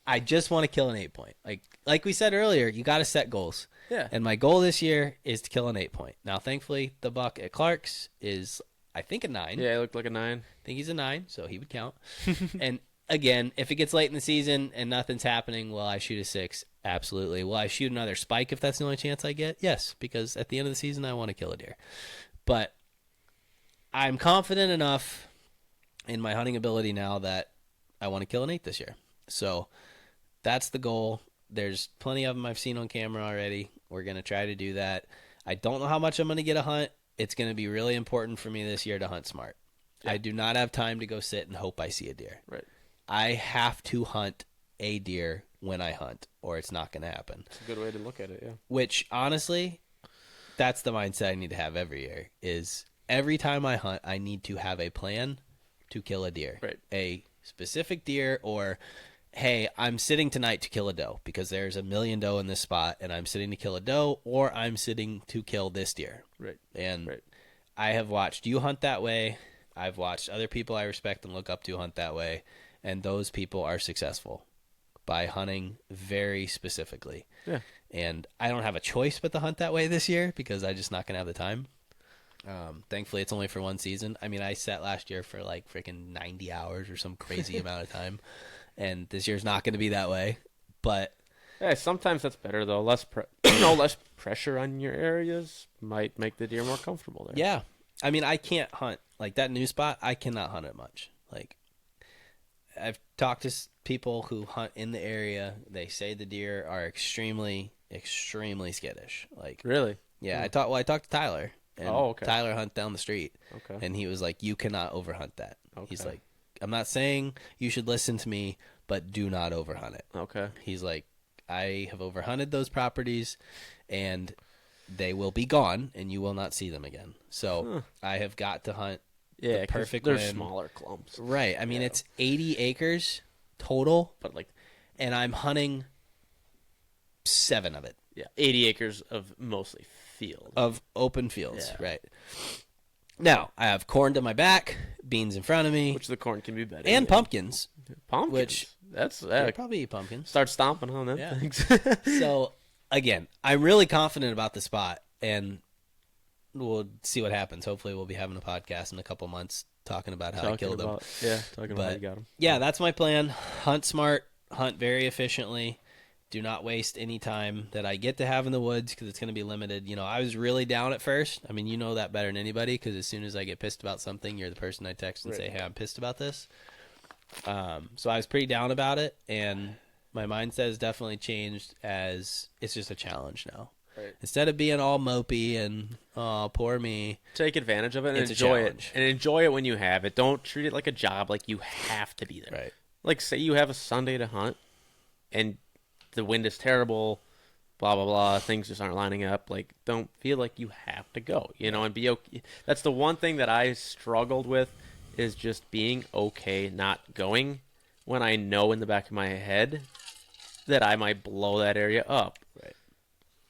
I just want to kill an 8-point. Like we said earlier, you got to set goals. Yeah. And my goal this year is to kill an 8-point. Now, thankfully, the buck at Clark's is, I think, a 9. Yeah, he looked like a 9. I think he's a 9, so he would count. And again, if it gets late in the season and nothing's happening, will I shoot a 6? Absolutely. Will I shoot another spike if that's the only chance I get? Yes, because at the end of the season, I want to kill a deer. But I'm confident enough in my hunting ability now that I want to kill an 8 this year. So that's the goal. There's plenty of them I've seen on camera already. We're going to try to do that. I don't know how much I'm going to get a hunt. It's going to be really important for me this year to hunt smart. Yeah. I do not have time to go sit and hope I see a deer. Right. I have to hunt a deer when I hunt, or it's not going to happen. It's a good way to look at it, yeah. Which, honestly, that's the mindset I need to have every year, is every time I hunt, I need to have a plan to kill a deer. Right. A specific deer, or, hey, I'm sitting tonight to kill a doe because there's a million doe in this spot, and I'm sitting to kill a doe, or I'm sitting to kill this deer. Right. And I have watched you hunt that way. I've watched other people I respect and look up to hunt that way, and those people are successful by hunting very specifically. Yeah. And I don't have a choice but to hunt that way this year because I'm just not going to have the time. Thankfully, it's only for one season. I sat last year for like freaking 90 hours or some crazy amount of time. And this year's not going to be that way. But Yeah, sometimes that's better though. Less pressure on your areas might make the deer more comfortable there. Yeah. I mean, I can't hunt. Like, that new spot, I cannot hunt it much. Like, I've talked to people who hunt in the area. They say the deer are extremely, extremely skittish. Like, Really? yeah, I talked to Tyler, and Oh, okay. Tyler hunts down the street, Okay. and he was like, "You cannot overhunt that." He's Okay. like, "I'm not saying you should listen to me, but do not overhunt it." Okay. He's like, "I have overhunted those properties, and they will be gone, and you will not see them again. So I have got to hunt Yeah, the perfect they're win." smaller clumps. Right. I mean, Yeah. it's 80 acres total, But like, and I'm hunting 7 of it. yeah, 80 acres of mostly field. Of open fields, Yeah. right. Now, I have corn to my back, beans in front of me, Which the corn can be better. and yeah. pumpkins. Pumpkins. which- That's I probably eat pumpkins. start stomping on them Yeah. things. So, again, I'm really confident about the spot, and we'll see what happens. Hopefully, we'll be having a podcast in a couple months talking about how I killed them. Talking about how you got them. Yeah, that's my plan. Hunt smart, hunt very efficiently. Do not waste any time that I get to have in the woods because it's going to be limited. You know, I was really down at first. I mean, you know that better than anybody because as soon as I get pissed about something, you're the person I text and say, "Hey, I'm pissed about this." So I was pretty down about it, and my mindset has definitely changed as it's just a challenge now. Right. Instead of being all mopey and "oh, poor me," Take advantage of it and It's a enjoy it. challenge. And enjoy it when you have it. Don't treat it like a job, like you have to be there. right? Like, say you have a Sunday to hunt, and the wind is terrible, blah blah blah. Things just aren't lining up. Like, don't feel like you have to go. And be okay. That's the one thing that I struggled with is just being okay not going when I know in the back of my head that I might blow that area up. Right.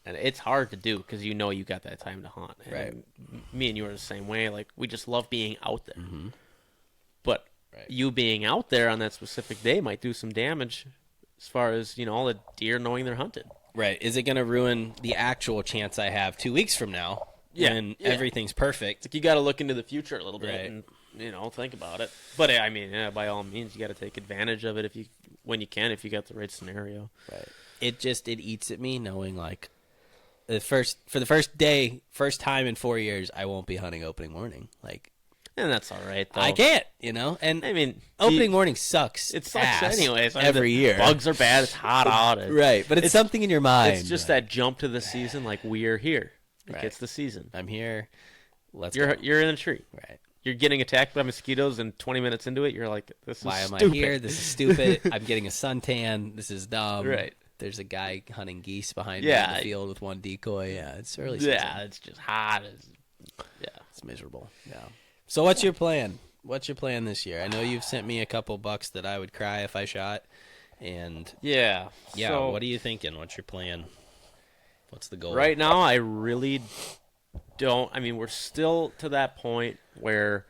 And it's hard to do because you got that time to hunt. And Right. me and you are the same way. Like, we just love being out there. Mm-hmm. But Right. you being out there on that specific day might do some damage as far as, all the deer knowing they're hunted. Right. Is it going to ruin the actual chance I have 2 weeks from now when everything's perfect? Like, you got to look into the future a little bit Right. and, think about it. But, I mean, by all means, you got to take advantage of it when you can, if you got the right scenario. Right. It eats at me knowing like for the first time in 4 years, I won't be hunting opening morning. Like, And that's all right, though. I can't, and I mean, opening morning sucks. it sucks ass anyways. I mean, every the year. Bugs are bad. It's hot out. Right. But it's something in your mind. It's just that jump to the season, like, we are here. Like, Right. it's the season. I'm here. You're go. in a tree. Right. You're getting attacked by mosquitoes, and 20 minutes into it, you're like, this is Why am stupid. I here? This is stupid. I'm getting a suntan. This is dumb. Right. There's a guy hunting geese behind me in Yeah. the field with one decoy. Yeah, it's early Yeah, season. it's just hot. It's miserable. Yeah. So what's your plan? What's your plan this year? I know you've sent me a couple bucks that I would cry if I shot. And Yeah. yeah, So, what are you thinking? What's your plan? What's the goal? right now, I really don't. I mean, we're still to that point where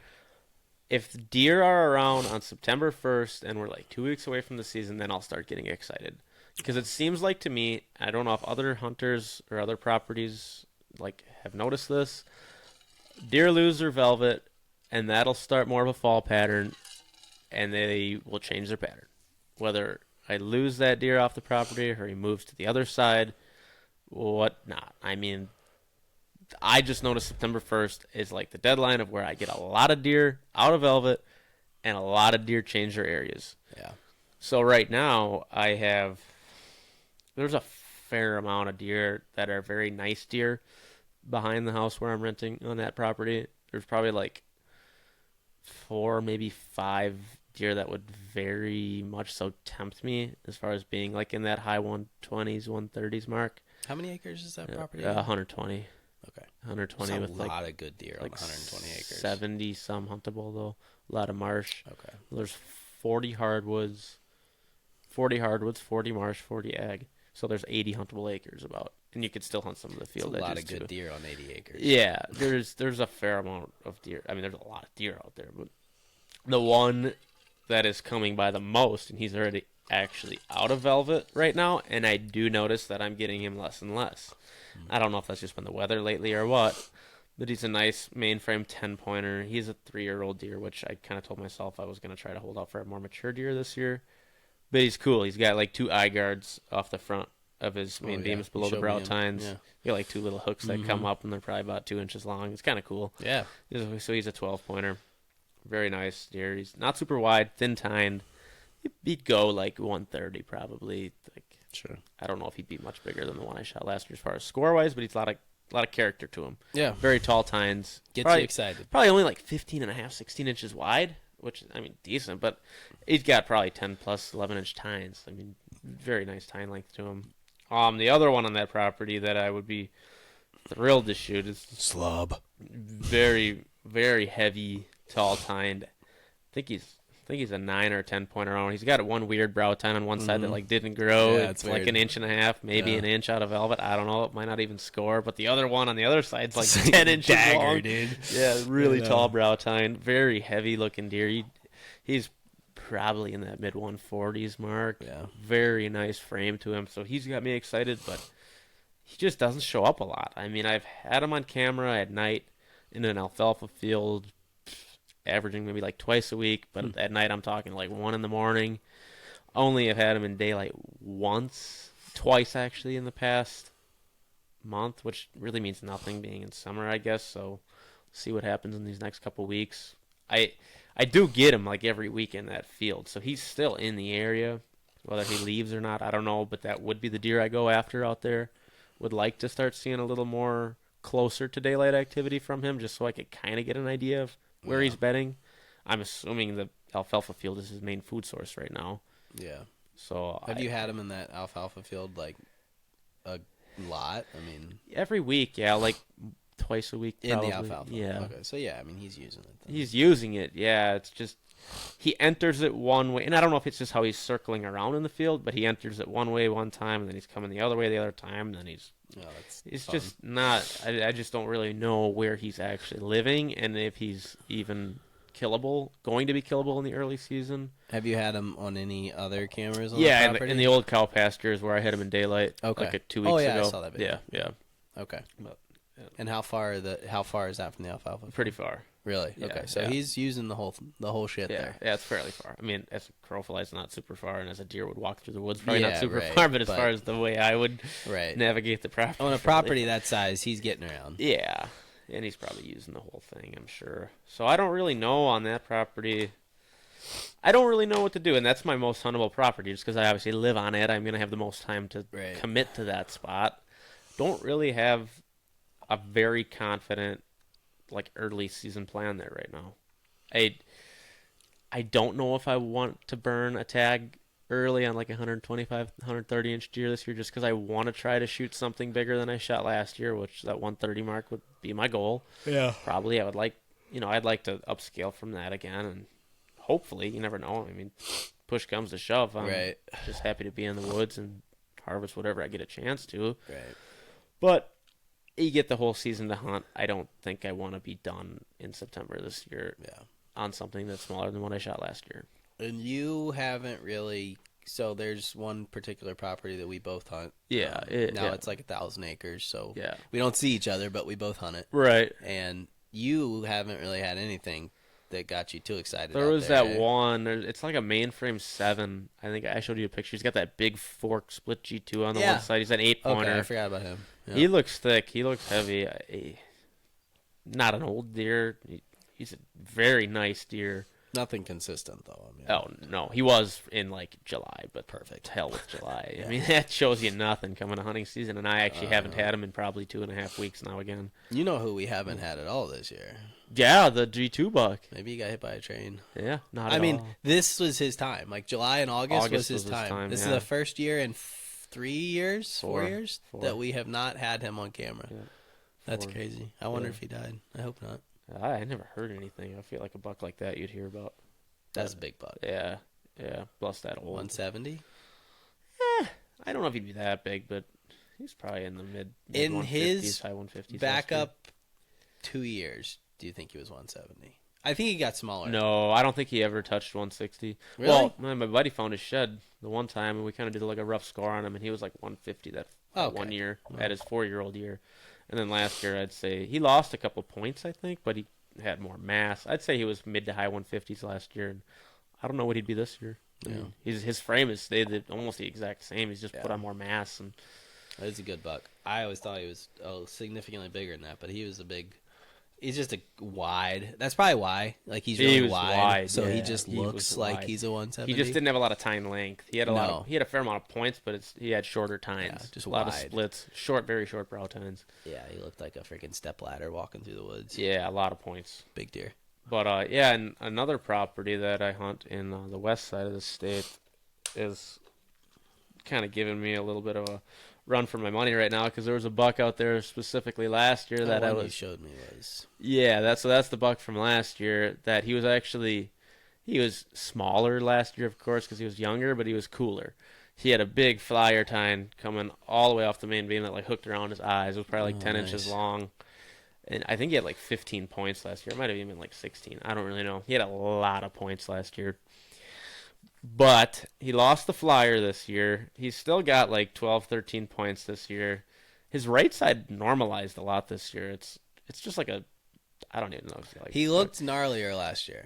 if deer are around on September 1st and we're like 2 weeks away from the season, then I'll start getting excited. Because it seems like to me, I don't know if other hunters or other properties like have noticed this, deer lose their velvet, and that'll start more of a fall pattern, and they will change their pattern. Whether I lose that deer off the property or he moves to the other side, whatnot. I mean, I just noticed September 1st is like the deadline of where I get a lot of deer out of velvet and a lot of deer change their areas. Yeah. So right now there's a fair amount of deer that are very nice deer behind the house where I'm renting on that property. There's probably like 4, maybe 5 deer that would very much so tempt me as far as being like in that high 120s, 130s mark. How many acres is that property? 120. Okay. 120 There's with a like lot of good deer on like 120 acres. 70 some huntable though. A lot of marsh. Okay. There's 40 hardwoods, 40 marsh, 40 ag. So there's 80 huntable acres about, and you could still hunt some of the field That's a lot edges of good too. deer on 80 acres. Yeah, there's a fair amount of deer. I mean, there's a lot of deer out there, but the one that is coming by the most, and he's already actually out of velvet right now, and I do notice that I'm getting him less and less. I don't know if that's just been the weather lately or what, but he's a nice mainframe 10-pointer. He's a 3-year-old deer, which I kind of told myself I was going to try to hold out for a more mature deer this year. But he's cool. He's got like 2 eye guards off the front of his main yeah. beams You below the showed brow me him. tines. Yeah. You got like 2 little hooks that come up, and they're probably about 2 inches long. It's kind of cool. Yeah. So he's a 12-pointer. Very nice deer. He's not super wide, thin tined. He'd go like 130 probably. Like, Sure. I don't know if he'd be much bigger than the one I shot last year as far as score wise, but he's a lot of character to him. Yeah. Very tall tines. Gets probably, you excited. Probably only like 15 and a half, 16 inches wide, which I mean decent, but he's got probably 10 plus 11-inch tines. I mean, very nice tine length to him. The other one on that property that I would be thrilled to shoot is Slub. very, very heavy, tall tined. I think he's a 9 or 10 pointer on. He's got one weird brow tine on one side that like didn't grow. Yeah, it's it's like weird. 1.5 inches, maybe an inch out of velvet. I don't know. It might not even score. But the other one on the other side's like It's like 10 inches dagger, long. dude. Yeah, really I know. tall brow tine. Very heavy looking deer. He's probably in that mid 140s mark. Yeah. Very nice frame to him. So he's got me excited, but he just doesn't show up a lot. I mean, I've had him on camera at night in an alfalfa field, averaging maybe like twice a week, but at night I'm talking like 1 in the morning. Only have had him in daylight twice actually in the past month, which really means nothing being in summer, I guess. So see what happens in these next couple weeks. I do get him like every week in that field, so he's still in the area. Whether he leaves or not, I don't know, but that would be the deer I go after out there. Would like to start seeing a little more closer to daylight activity from him, just so I could kind of get an idea of where he's bedding. I'm assuming the alfalfa field is his main food source right now. Yeah. So Have you had him in that alfalfa field like a lot? I mean, every week, yeah, like twice a week. Probably. in the alfalfa. Yeah. Okay. So yeah, I mean, he's using it. Then. He's using it, yeah. It's just he enters it one way, and I don't know if it's just how he's circling around in the field, but he enters it one way one time, and then he's coming the other way the other time, and then he's fun. just not. I just don't really know where he's actually living, and if he's even going to be killable in the early season. Have you had him on any other cameras? On Yeah, the property? in the old cow pastures where I had him in daylight, Okay. like 2 weeks Oh yeah, ago. I saw that video. Yeah, Okay. But, yeah. And how far is that from the alfalfa? Pretty far. Really? Yeah, Okay. So yeah. he's using the whole shit there. Yeah, it's fairly far. I mean, as a crow flies, not super far, and as a deer would walk through the woods, probably not Yeah, super right, far. But as but- far as the way I would Right. navigate the property, On a probably- property that size, he's getting around. yeah, and he's probably using the whole thing, I'm sure. So I don't really know on that property. I don't really know what to do, and that's my most huntable property, just because I obviously live on it. I'm gonna have the most time to Right. commit to that spot. Don't really have a very confident, like, early season plan there right now. I don't know if I want to burn a tag early on like 125, 130 inch deer this year, just because I want to try to shoot something bigger than I shot last year, which that 130 mark would be my goal. Yeah. Probably I would like, I'd like to upscale from that again, and hopefully, you never know. I mean, push comes to shove. I'm Right. just happy to be in the woods and harvest whatever I get a chance to. Right. But you get the whole season to hunt. I don't think I want to be done in September this year Yeah. on something that's smaller than what I shot last year. And you haven't really. So there's one particular property that we both hunt. Yeah, Now it's like 1,000 acres, so Yeah. we don't see each other, but we both hunt it. Right. And you haven't really had anything that got you too excited. There out was there, that eh? one. It's like a mainframe 7. I think I showed you a picture. He's got that big fork split G2 on the Yeah. one side. He's an 8-pointer. Okay, I forgot about him. Yeah. He looks thick. He looks heavy. Not an old deer. He's a very nice deer. Nothing consistent though. I mean, Oh, no. He was in like July, but perfect. hell with July. I mean, that shows you nothing coming to hunting season, and I actually haven't had him in probably 2.5 weeks now again. You know who we haven't had at all this year? Yeah, the G2 buck. Maybe he got hit by a train. Yeah, not I at mean, all. this was his time. Like July and August was August his was his time. time, This yeah. is the first year in 3 years, 4 Four. years Four. that we have not had him on camera. Yeah. That's 4. crazy. I wonder Yeah. if he died. I hope not. I never heard anything. I feel like a buck like that you'd hear about. That's a big buck. Yeah, plus that old. 170. I don't know if he'd be that big, but he's probably in the mid In 150s, his high 150s. Back last year. up 2 years. Do you think he was 170? I think he got smaller. No, I don't think he ever touched 160. Really? Well, my buddy found his shed the one time, and we kind of did like a rough score on him, and he was like 150 that Okay. 1 year at his 4-year-old year. And then last year, I'd say he lost a couple points, I think, but he had more mass. I'd say he was mid to high 150s last year, and I don't know what he'd be this year. I Yeah. mean, his frame is they're almost the exact same. He's just put Yeah. on more mass and. That's a good buck. I always thought he was significantly bigger than that, but he was a big. He's just a wide. That's probably why. Like he's really He was wide, wide, so he yeah, just he looks was like wide. he's a 170. He just didn't have a lot of tine length. He had a lot. No. He had a fair amount of points, but he had shorter tines. Yeah, just a lot of wide. splits, very short brow tines. Yeah, he looked like a freaking stepladder walking through the woods. Yeah, a lot of points. Big deer. But yeah, and another property that I hunt in the west side of the state is kind of giving me a little bit of a run for my money right now because there was a buck out there specifically last year that I was. You showed me was. Yeah, that's the buck from last year that he was smaller last year, of course, because he was younger, but he was cooler. He had a big flyer tine coming all the way off the main beam that like hooked around his eyes. It was probably like 10 inches long. And I think he had like 15 points last year. It might have even been like 16. I don't really know. He had a lot of points last year. But he lost the flyer this year. He's still got like 12, 13 points this year. His right side normalized a lot this year. It's just like a, I don't even know. Like, He looked gnarlier last year.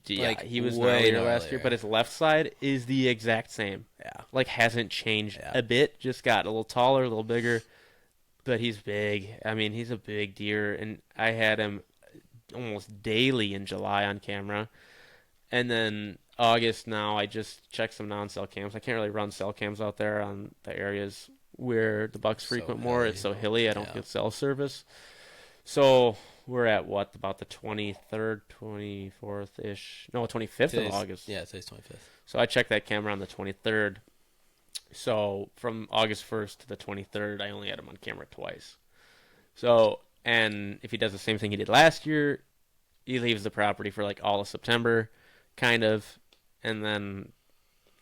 Yeah, like, he was way gnarlier last year, gnarlier. but his left side is the exact same. Yeah. Like hasn't changed Yeah. a bit. Just got a little taller, a little bigger. But he's big. I mean, he's a big deer, and I had him almost daily in July on camera. And then August now, I just checked some non-cell cams. I can't really run cell cams out there on the areas where the bucks frequent more. hilly. It's so hilly, I don't Yeah. get cell service. So we're at what, about the 23rd, 24th-ish? No, 25th of August. Yeah, today's 25th. So I checked that camera on the 23rd. So from August 1st to the 23rd, I only had him on camera twice. So, and if he does the same thing he did last year, he leaves the property for like all of September, kind of. And then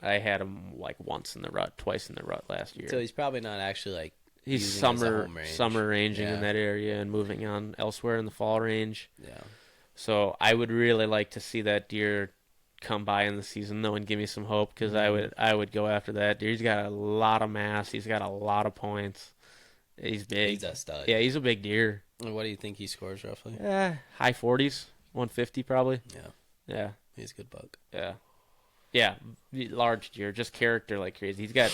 I had him like once in the rut, twice in the rut last year. So he's probably not actually like He's using it as a summer home range. summer ranging Yeah. in that area and moving on elsewhere in the fall range. Yeah. So I would really like to see that deer come by in the season though and give me some hope because I would go after that deer. He's got a lot of mass. He's got a lot of points. He's big. He's a stud. Yeah, he's a big deer. And what do you think he scores roughly? High 40s, 150 probably. Yeah. Yeah, He's a good buck. yeah. Large deer, just character like crazy. He's got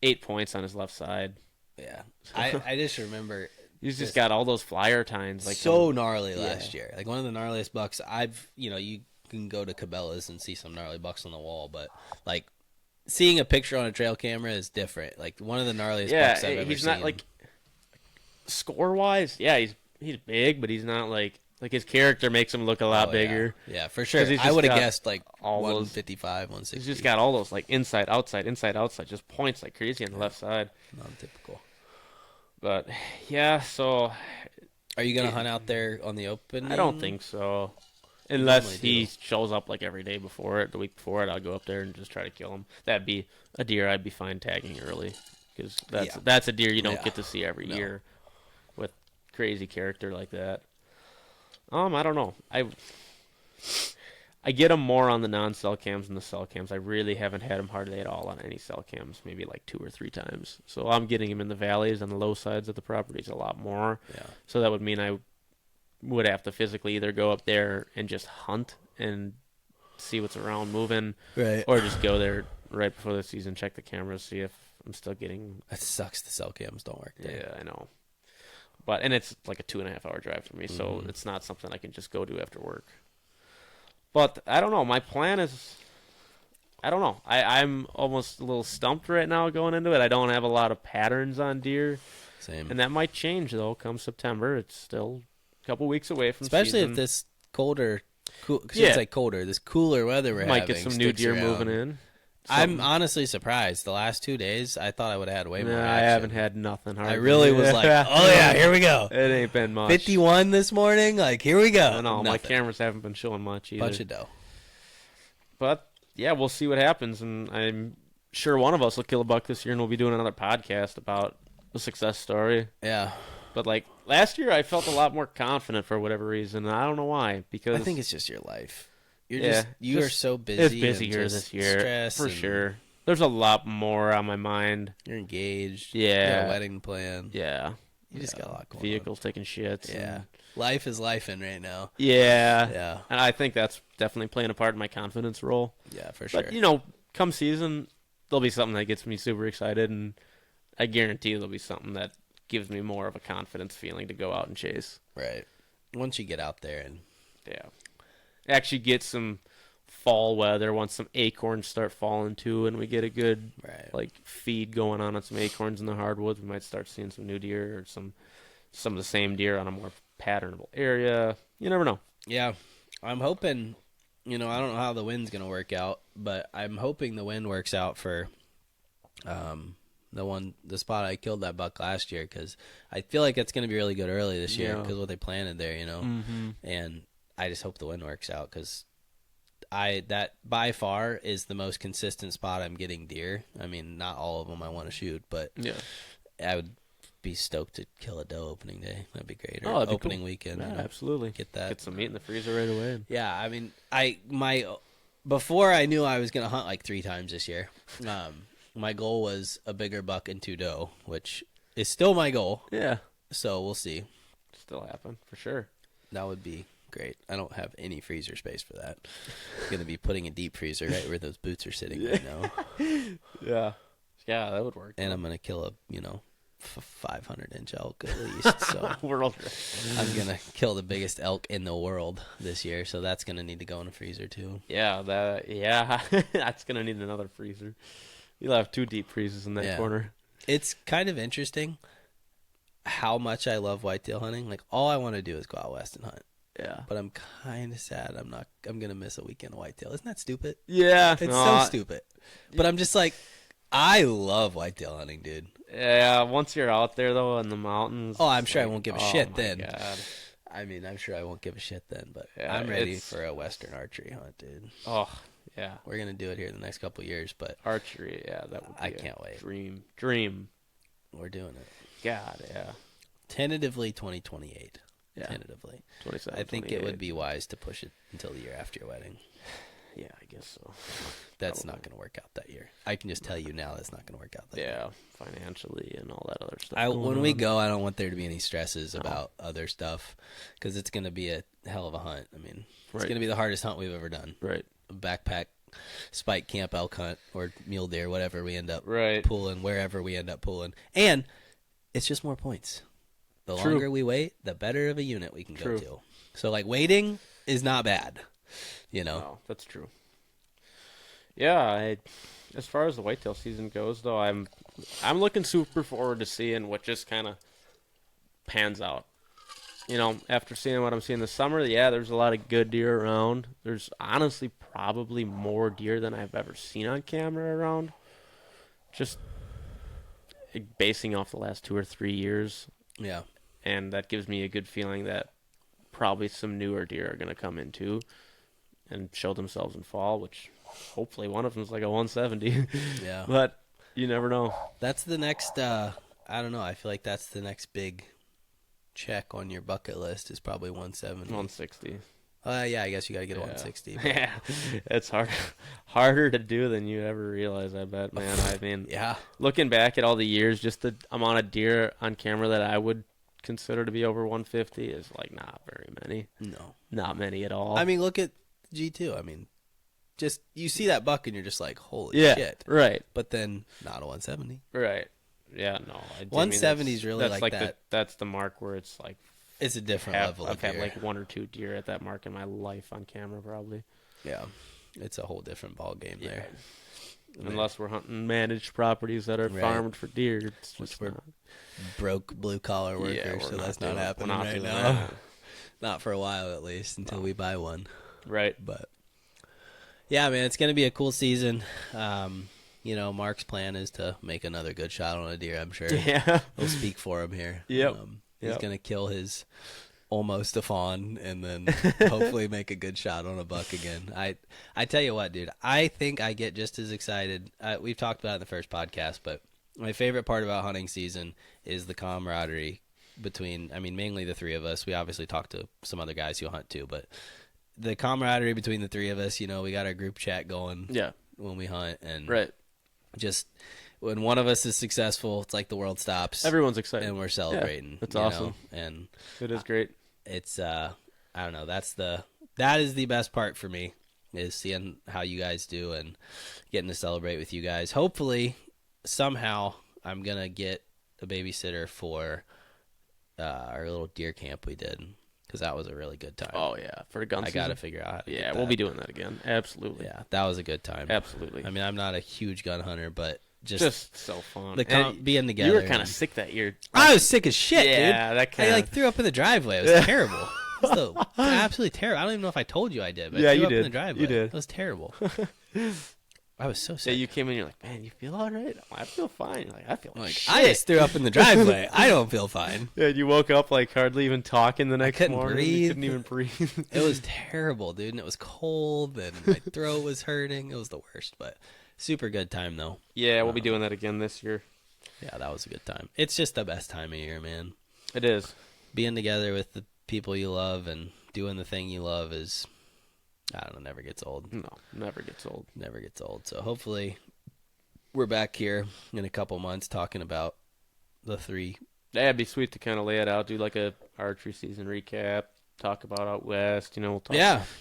8 points on his left side. Yeah. I just remember He's just got all those flyer tines like so gnarly last year. Like one of the gnarliest bucks you can go to Cabela's and see some gnarly bucks on the wall, but like seeing a picture on a trail camera is different. Like one of the gnarliest bucks I've ever seen. He's not like score wise. Yeah, he's big, but he's not like his character makes him look a lot bigger. Yeah, for sure. 'Cause he's I just would have got guessed like all those- 155, 160. He's just got all those like inside, outside, just points like crazy on the left side. non-typical. But yeah, so Are you gonna hunt out there on the open? I don't think so. Unless normally he do. shows up like every day before it, the week before it, I'll go up there and just try to kill him. That'd be a deer I'd be fine tagging early because that's a deer you don't Yeah. get to see every No. year with crazy character like that. I don't know. I get him more on the non-cell cams than the cell cams. I really haven't had him hardly at all on any cell cams, maybe like 2 or 3 times. So I'm getting him in the valleys on the low sides of the properties a lot more. Yeah. So that would mean I would have to physically either go up there and just hunt and see what's around moving, Right. or just go there right before the season, check the cameras, see if I'm still getting. That sucks. The cell cams don't work there. Yeah, I know. And it's like a 2.5 hour drive for me, so it's not something I can just go do after work. But I don't know. My plan is, I don't know. I'm almost a little stumped right now going into it. I don't have a lot of patterns on deer, Same. and that might change though come September. It's still a couple weeks away from Especially season. if this colder, cause Yeah. it's like colder. This cooler weather we're might having get some new sticks deer around. moving in. I'm honestly surprised. The last 2 days, I thought I would have had way more. I action. haven't had nothing. I really was like, oh yeah, here we go. It ain't been much. 51 this morning. Like here we go. No, my Nothing. cameras haven't been showing much either. Bunch of dough. But yeah, we'll see what happens, and I'm sure one of us will kill a buck this year, and we'll be doing another podcast about the success story. Yeah. But like last year, I felt a lot more confident for whatever reason, and I don't know why. Because I think it's just your life. Yeah, You are just- so busy. it's and busier just this year stressed for and sure. There's a lot more on my mind. You're engaged. Yeah. You got a wedding plan. Yeah, You just got a lot going vehicles taking shits. on. Yeah. and- Life is life in right now. yeah, Yeah. and I think that's definitely playing a part in my confidence role. Yeah, for sure. But come season, there'll be something that gets me super excited, and I guarantee there'll be something that gives me more of a confidence feeling to go out and chase. Right. Once you get out there and actually get some fall weather, once some acorns start falling too, and we get a good feed going on some acorns in the hardwoods, we might start seeing some new deer or some of the same deer on a more patternable area. You never know. Yeah, I'm hoping. I don't know how the wind's gonna work out, but I'm hoping the wind works out for the spot I killed that buck last year, because I feel like it's gonna be really good early this year because what they planted there, Mm-hmm. and I just hope the wind works out, because that by far is the most consistent spot I'm getting deer. I mean, not all of them I want to shoot, but I would be stoked to kill a doe opening day. That'd be great. Or opening weekend. Yeah, absolutely. Get some meat in the freezer right away. Yeah, I mean, before I knew I was gonna hunt like 3 times this year. My goal was a bigger buck and 2 doe, which is still my goal. Yeah. So we'll see. Still happen for sure. That would be great. I don't have any freezer space for that. I'm gonna be putting a deep freezer right where those boots are sitting right now. Yeah, that would work. And I'm gonna kill a 500-inch elk at least. So world. I'm gonna kill the biggest elk in the world this year. So that's gonna need to go in a freezer too. Yeah, that's gonna need another freezer. You'll have 2 deep freezers in that corner. It's kind of interesting how much I love whitetail hunting. Like, all I want to do is go out west and hunt. Yeah. But I'm kind of sad I'm going to miss a weekend of whitetail. Isn't that stupid? Yeah. It's so stupid. But I'm just like, I love whitetail hunting, dude. Yeah, once you're out there, though, in the mountains. Oh, I'm sure I won't give a shit then. God. I mean, I'm sure I won't give a shit then, but I'm ready for a western archery hunt, dude. Oh, yeah. We're going to do it here in the next couple of years, but... Archery, that would be I can't wait. Dream. We're doing it. God, yeah. Tentatively 2028. Yeah. Tentatively. 27, I think 28. It would be wise to push it until the year after your wedding. Yeah, I guess so. That's not going to work out that year. I can just tell you now that's not going to work out that year. Yeah, financially and all that other stuff. When we go, I don't want there to be any stresses about other stuff, because it's going to be a hell of a hunt. I mean, it's going to be the hardest hunt we've ever done. Right. A backpack, spike camp elk hunt, or mule deer, whatever we end up pulling, wherever we end up pulling. And it's just more points. The longer we wait, the better of a unit we can go to. So, like, waiting is not bad, No, that's true. Yeah, as far as the whitetail season goes, though, I'm looking super forward to seeing what just kind of pans out. After seeing what I'm seeing this summer, there's a lot of good deer around. There's honestly probably more deer than I've ever seen on camera around. Just basing off the last 2 or 3 years. Yeah. And that gives me a good feeling that probably some newer deer are going to come in too and show themselves in fall, which hopefully one of them is like a 170. Yeah. But you never know. That's the next, I don't know. I feel like that's the next big check on your bucket list is probably 170. 160. Yeah, I guess you got to get a 160. But... Yeah, it's harder to do than you ever realize, I bet, man. I mean, looking back at all the years, just the amount of deer on camera that I would consider to be over 150 is like not very many. No. Not many at all. I mean, look at G2. I mean, just you see that buck and you're just like, holy shit. Right. But then not a 170. Right. Yeah, no. 170 is really like that. That's the mark where it's like, it's a different level. I've had like 1 or 2 deer at that mark in my life on camera, probably. Yeah, it's a whole different ball game there. Unless we're hunting managed properties that are farmed for deer, it's just we're broke blue collar workers, so that's not happening right now. That. Not for a while, at least, until we buy one. Right. But yeah, man, it's gonna be a cool season. Mark's plan is to make another good shot on a deer. I'm sure. Yeah, we'll speak for him here. Yep. He's going to kill his almost a fawn and then hopefully make a good shot on a buck again. I tell you what, dude, I think I get just as excited. We've talked about it in the first podcast, but my favorite part about hunting season is the camaraderie between, mainly the 3 of us. We obviously talk to some other guys who hunt too, but the camaraderie between the 3 of us, we got our group chat going when we hunt. And just when one of us is successful, it's like the world stops. Everyone's excited. And we're celebrating. Yeah, that's awesome. And it is great. It's, I don't know, that is the best part for me. is seeing how you guys do and getting to celebrate with you guys. Hopefully, somehow, I'm going to get a babysitter for our little deer camp we did, because that was a really good time. Oh, yeah. For the gun season? I got to figure out how to get we'll that. be doing that again. Absolutely. Yeah, that was a good time. Absolutely. I mean, I'm not a huge gun hunter, but just so fun. Being together. You were kind of sick that year. I was sick as shit, dude. Yeah, that kind I of... threw up in the driveway. It was terrible. It was absolutely terrible. I don't even know if I told you I did, but I threw up in the driveway. You did. It was terrible. I was so sick. Yeah, you came in, you're like, man, you feel all right? I feel fine. You're like, I feel like shit. I just threw up in the driveway. I don't feel fine. Yeah, you woke up like hardly even talking the next couldn't morning. breathe. You couldn't even breathe. It was terrible, dude, and it was cold, and my throat was hurting. It was the worst, but super good time, though. Yeah, we'll be doing that again this year. Yeah, that was a good time. It's just the best time of year, man. It is. Being together with the people you love and doing the thing you love is, I don't know, never gets old. No, never gets old. Never gets old. So hopefully we're back here in a couple months talking about the 3. Yeah, it'd be sweet to kind of lay it out, do like a archery season recap, talk about out west. We'll talk,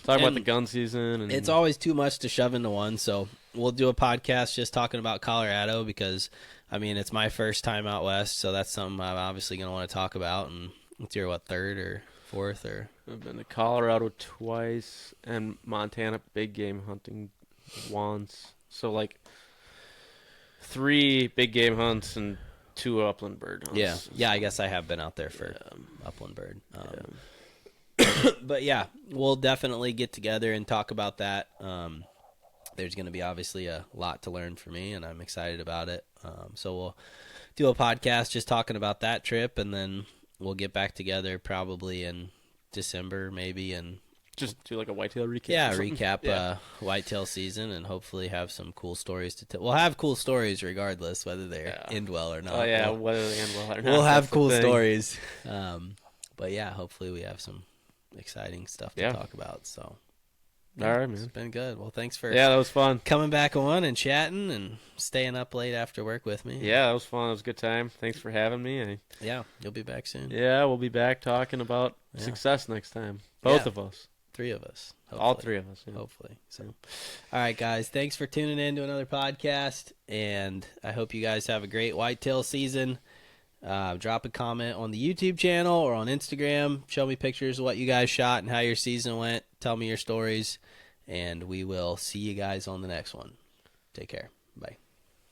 talk about the gun season. And it's always too much to shove into one, so we'll do a podcast just talking about Colorado because, I mean, it's my first time out west, so that's something I'm obviously going to want to talk about. And it's your, 3rd or 4th? Or I've been to Colorado twice and Montana big game hunting once. So, 3 big game hunts and 2 upland bird hunts. Yeah, I guess I have been out there for upland bird. But yeah, we'll definitely get together and talk about that. There's going to be obviously a lot to learn for me, and I'm excited about it. So we'll do a podcast just talking about that trip, and then we'll get back together probably in December maybe, and just do a whitetail recap. Yeah, recap whitetail season, and hopefully have some cool stories to tell. We'll have cool stories regardless, whether they end well or not. Oh, yeah, whether they end well or not. We'll have cool stories. But yeah, hopefully we have some exciting stuff to talk about. So, all right, man. It's been good. Well, thanks for that was fun coming back on and chatting and staying up late after work with me. Yeah, that was fun. It was a good time. Thanks for having me. Yeah, you'll be back soon. Yeah, we'll be back talking about success next time. Both of us. 3 of us. Hopefully. All 3 of us. Yeah. Hopefully. So, all right, guys. Thanks for tuning in to another podcast, and I hope you guys have a great whitetail season. Drop a comment on the YouTube channel or on Instagram. Show me pictures of what you guys shot and how your season went. Tell me your stories, and we will see you guys on the next one. Take care. Bye.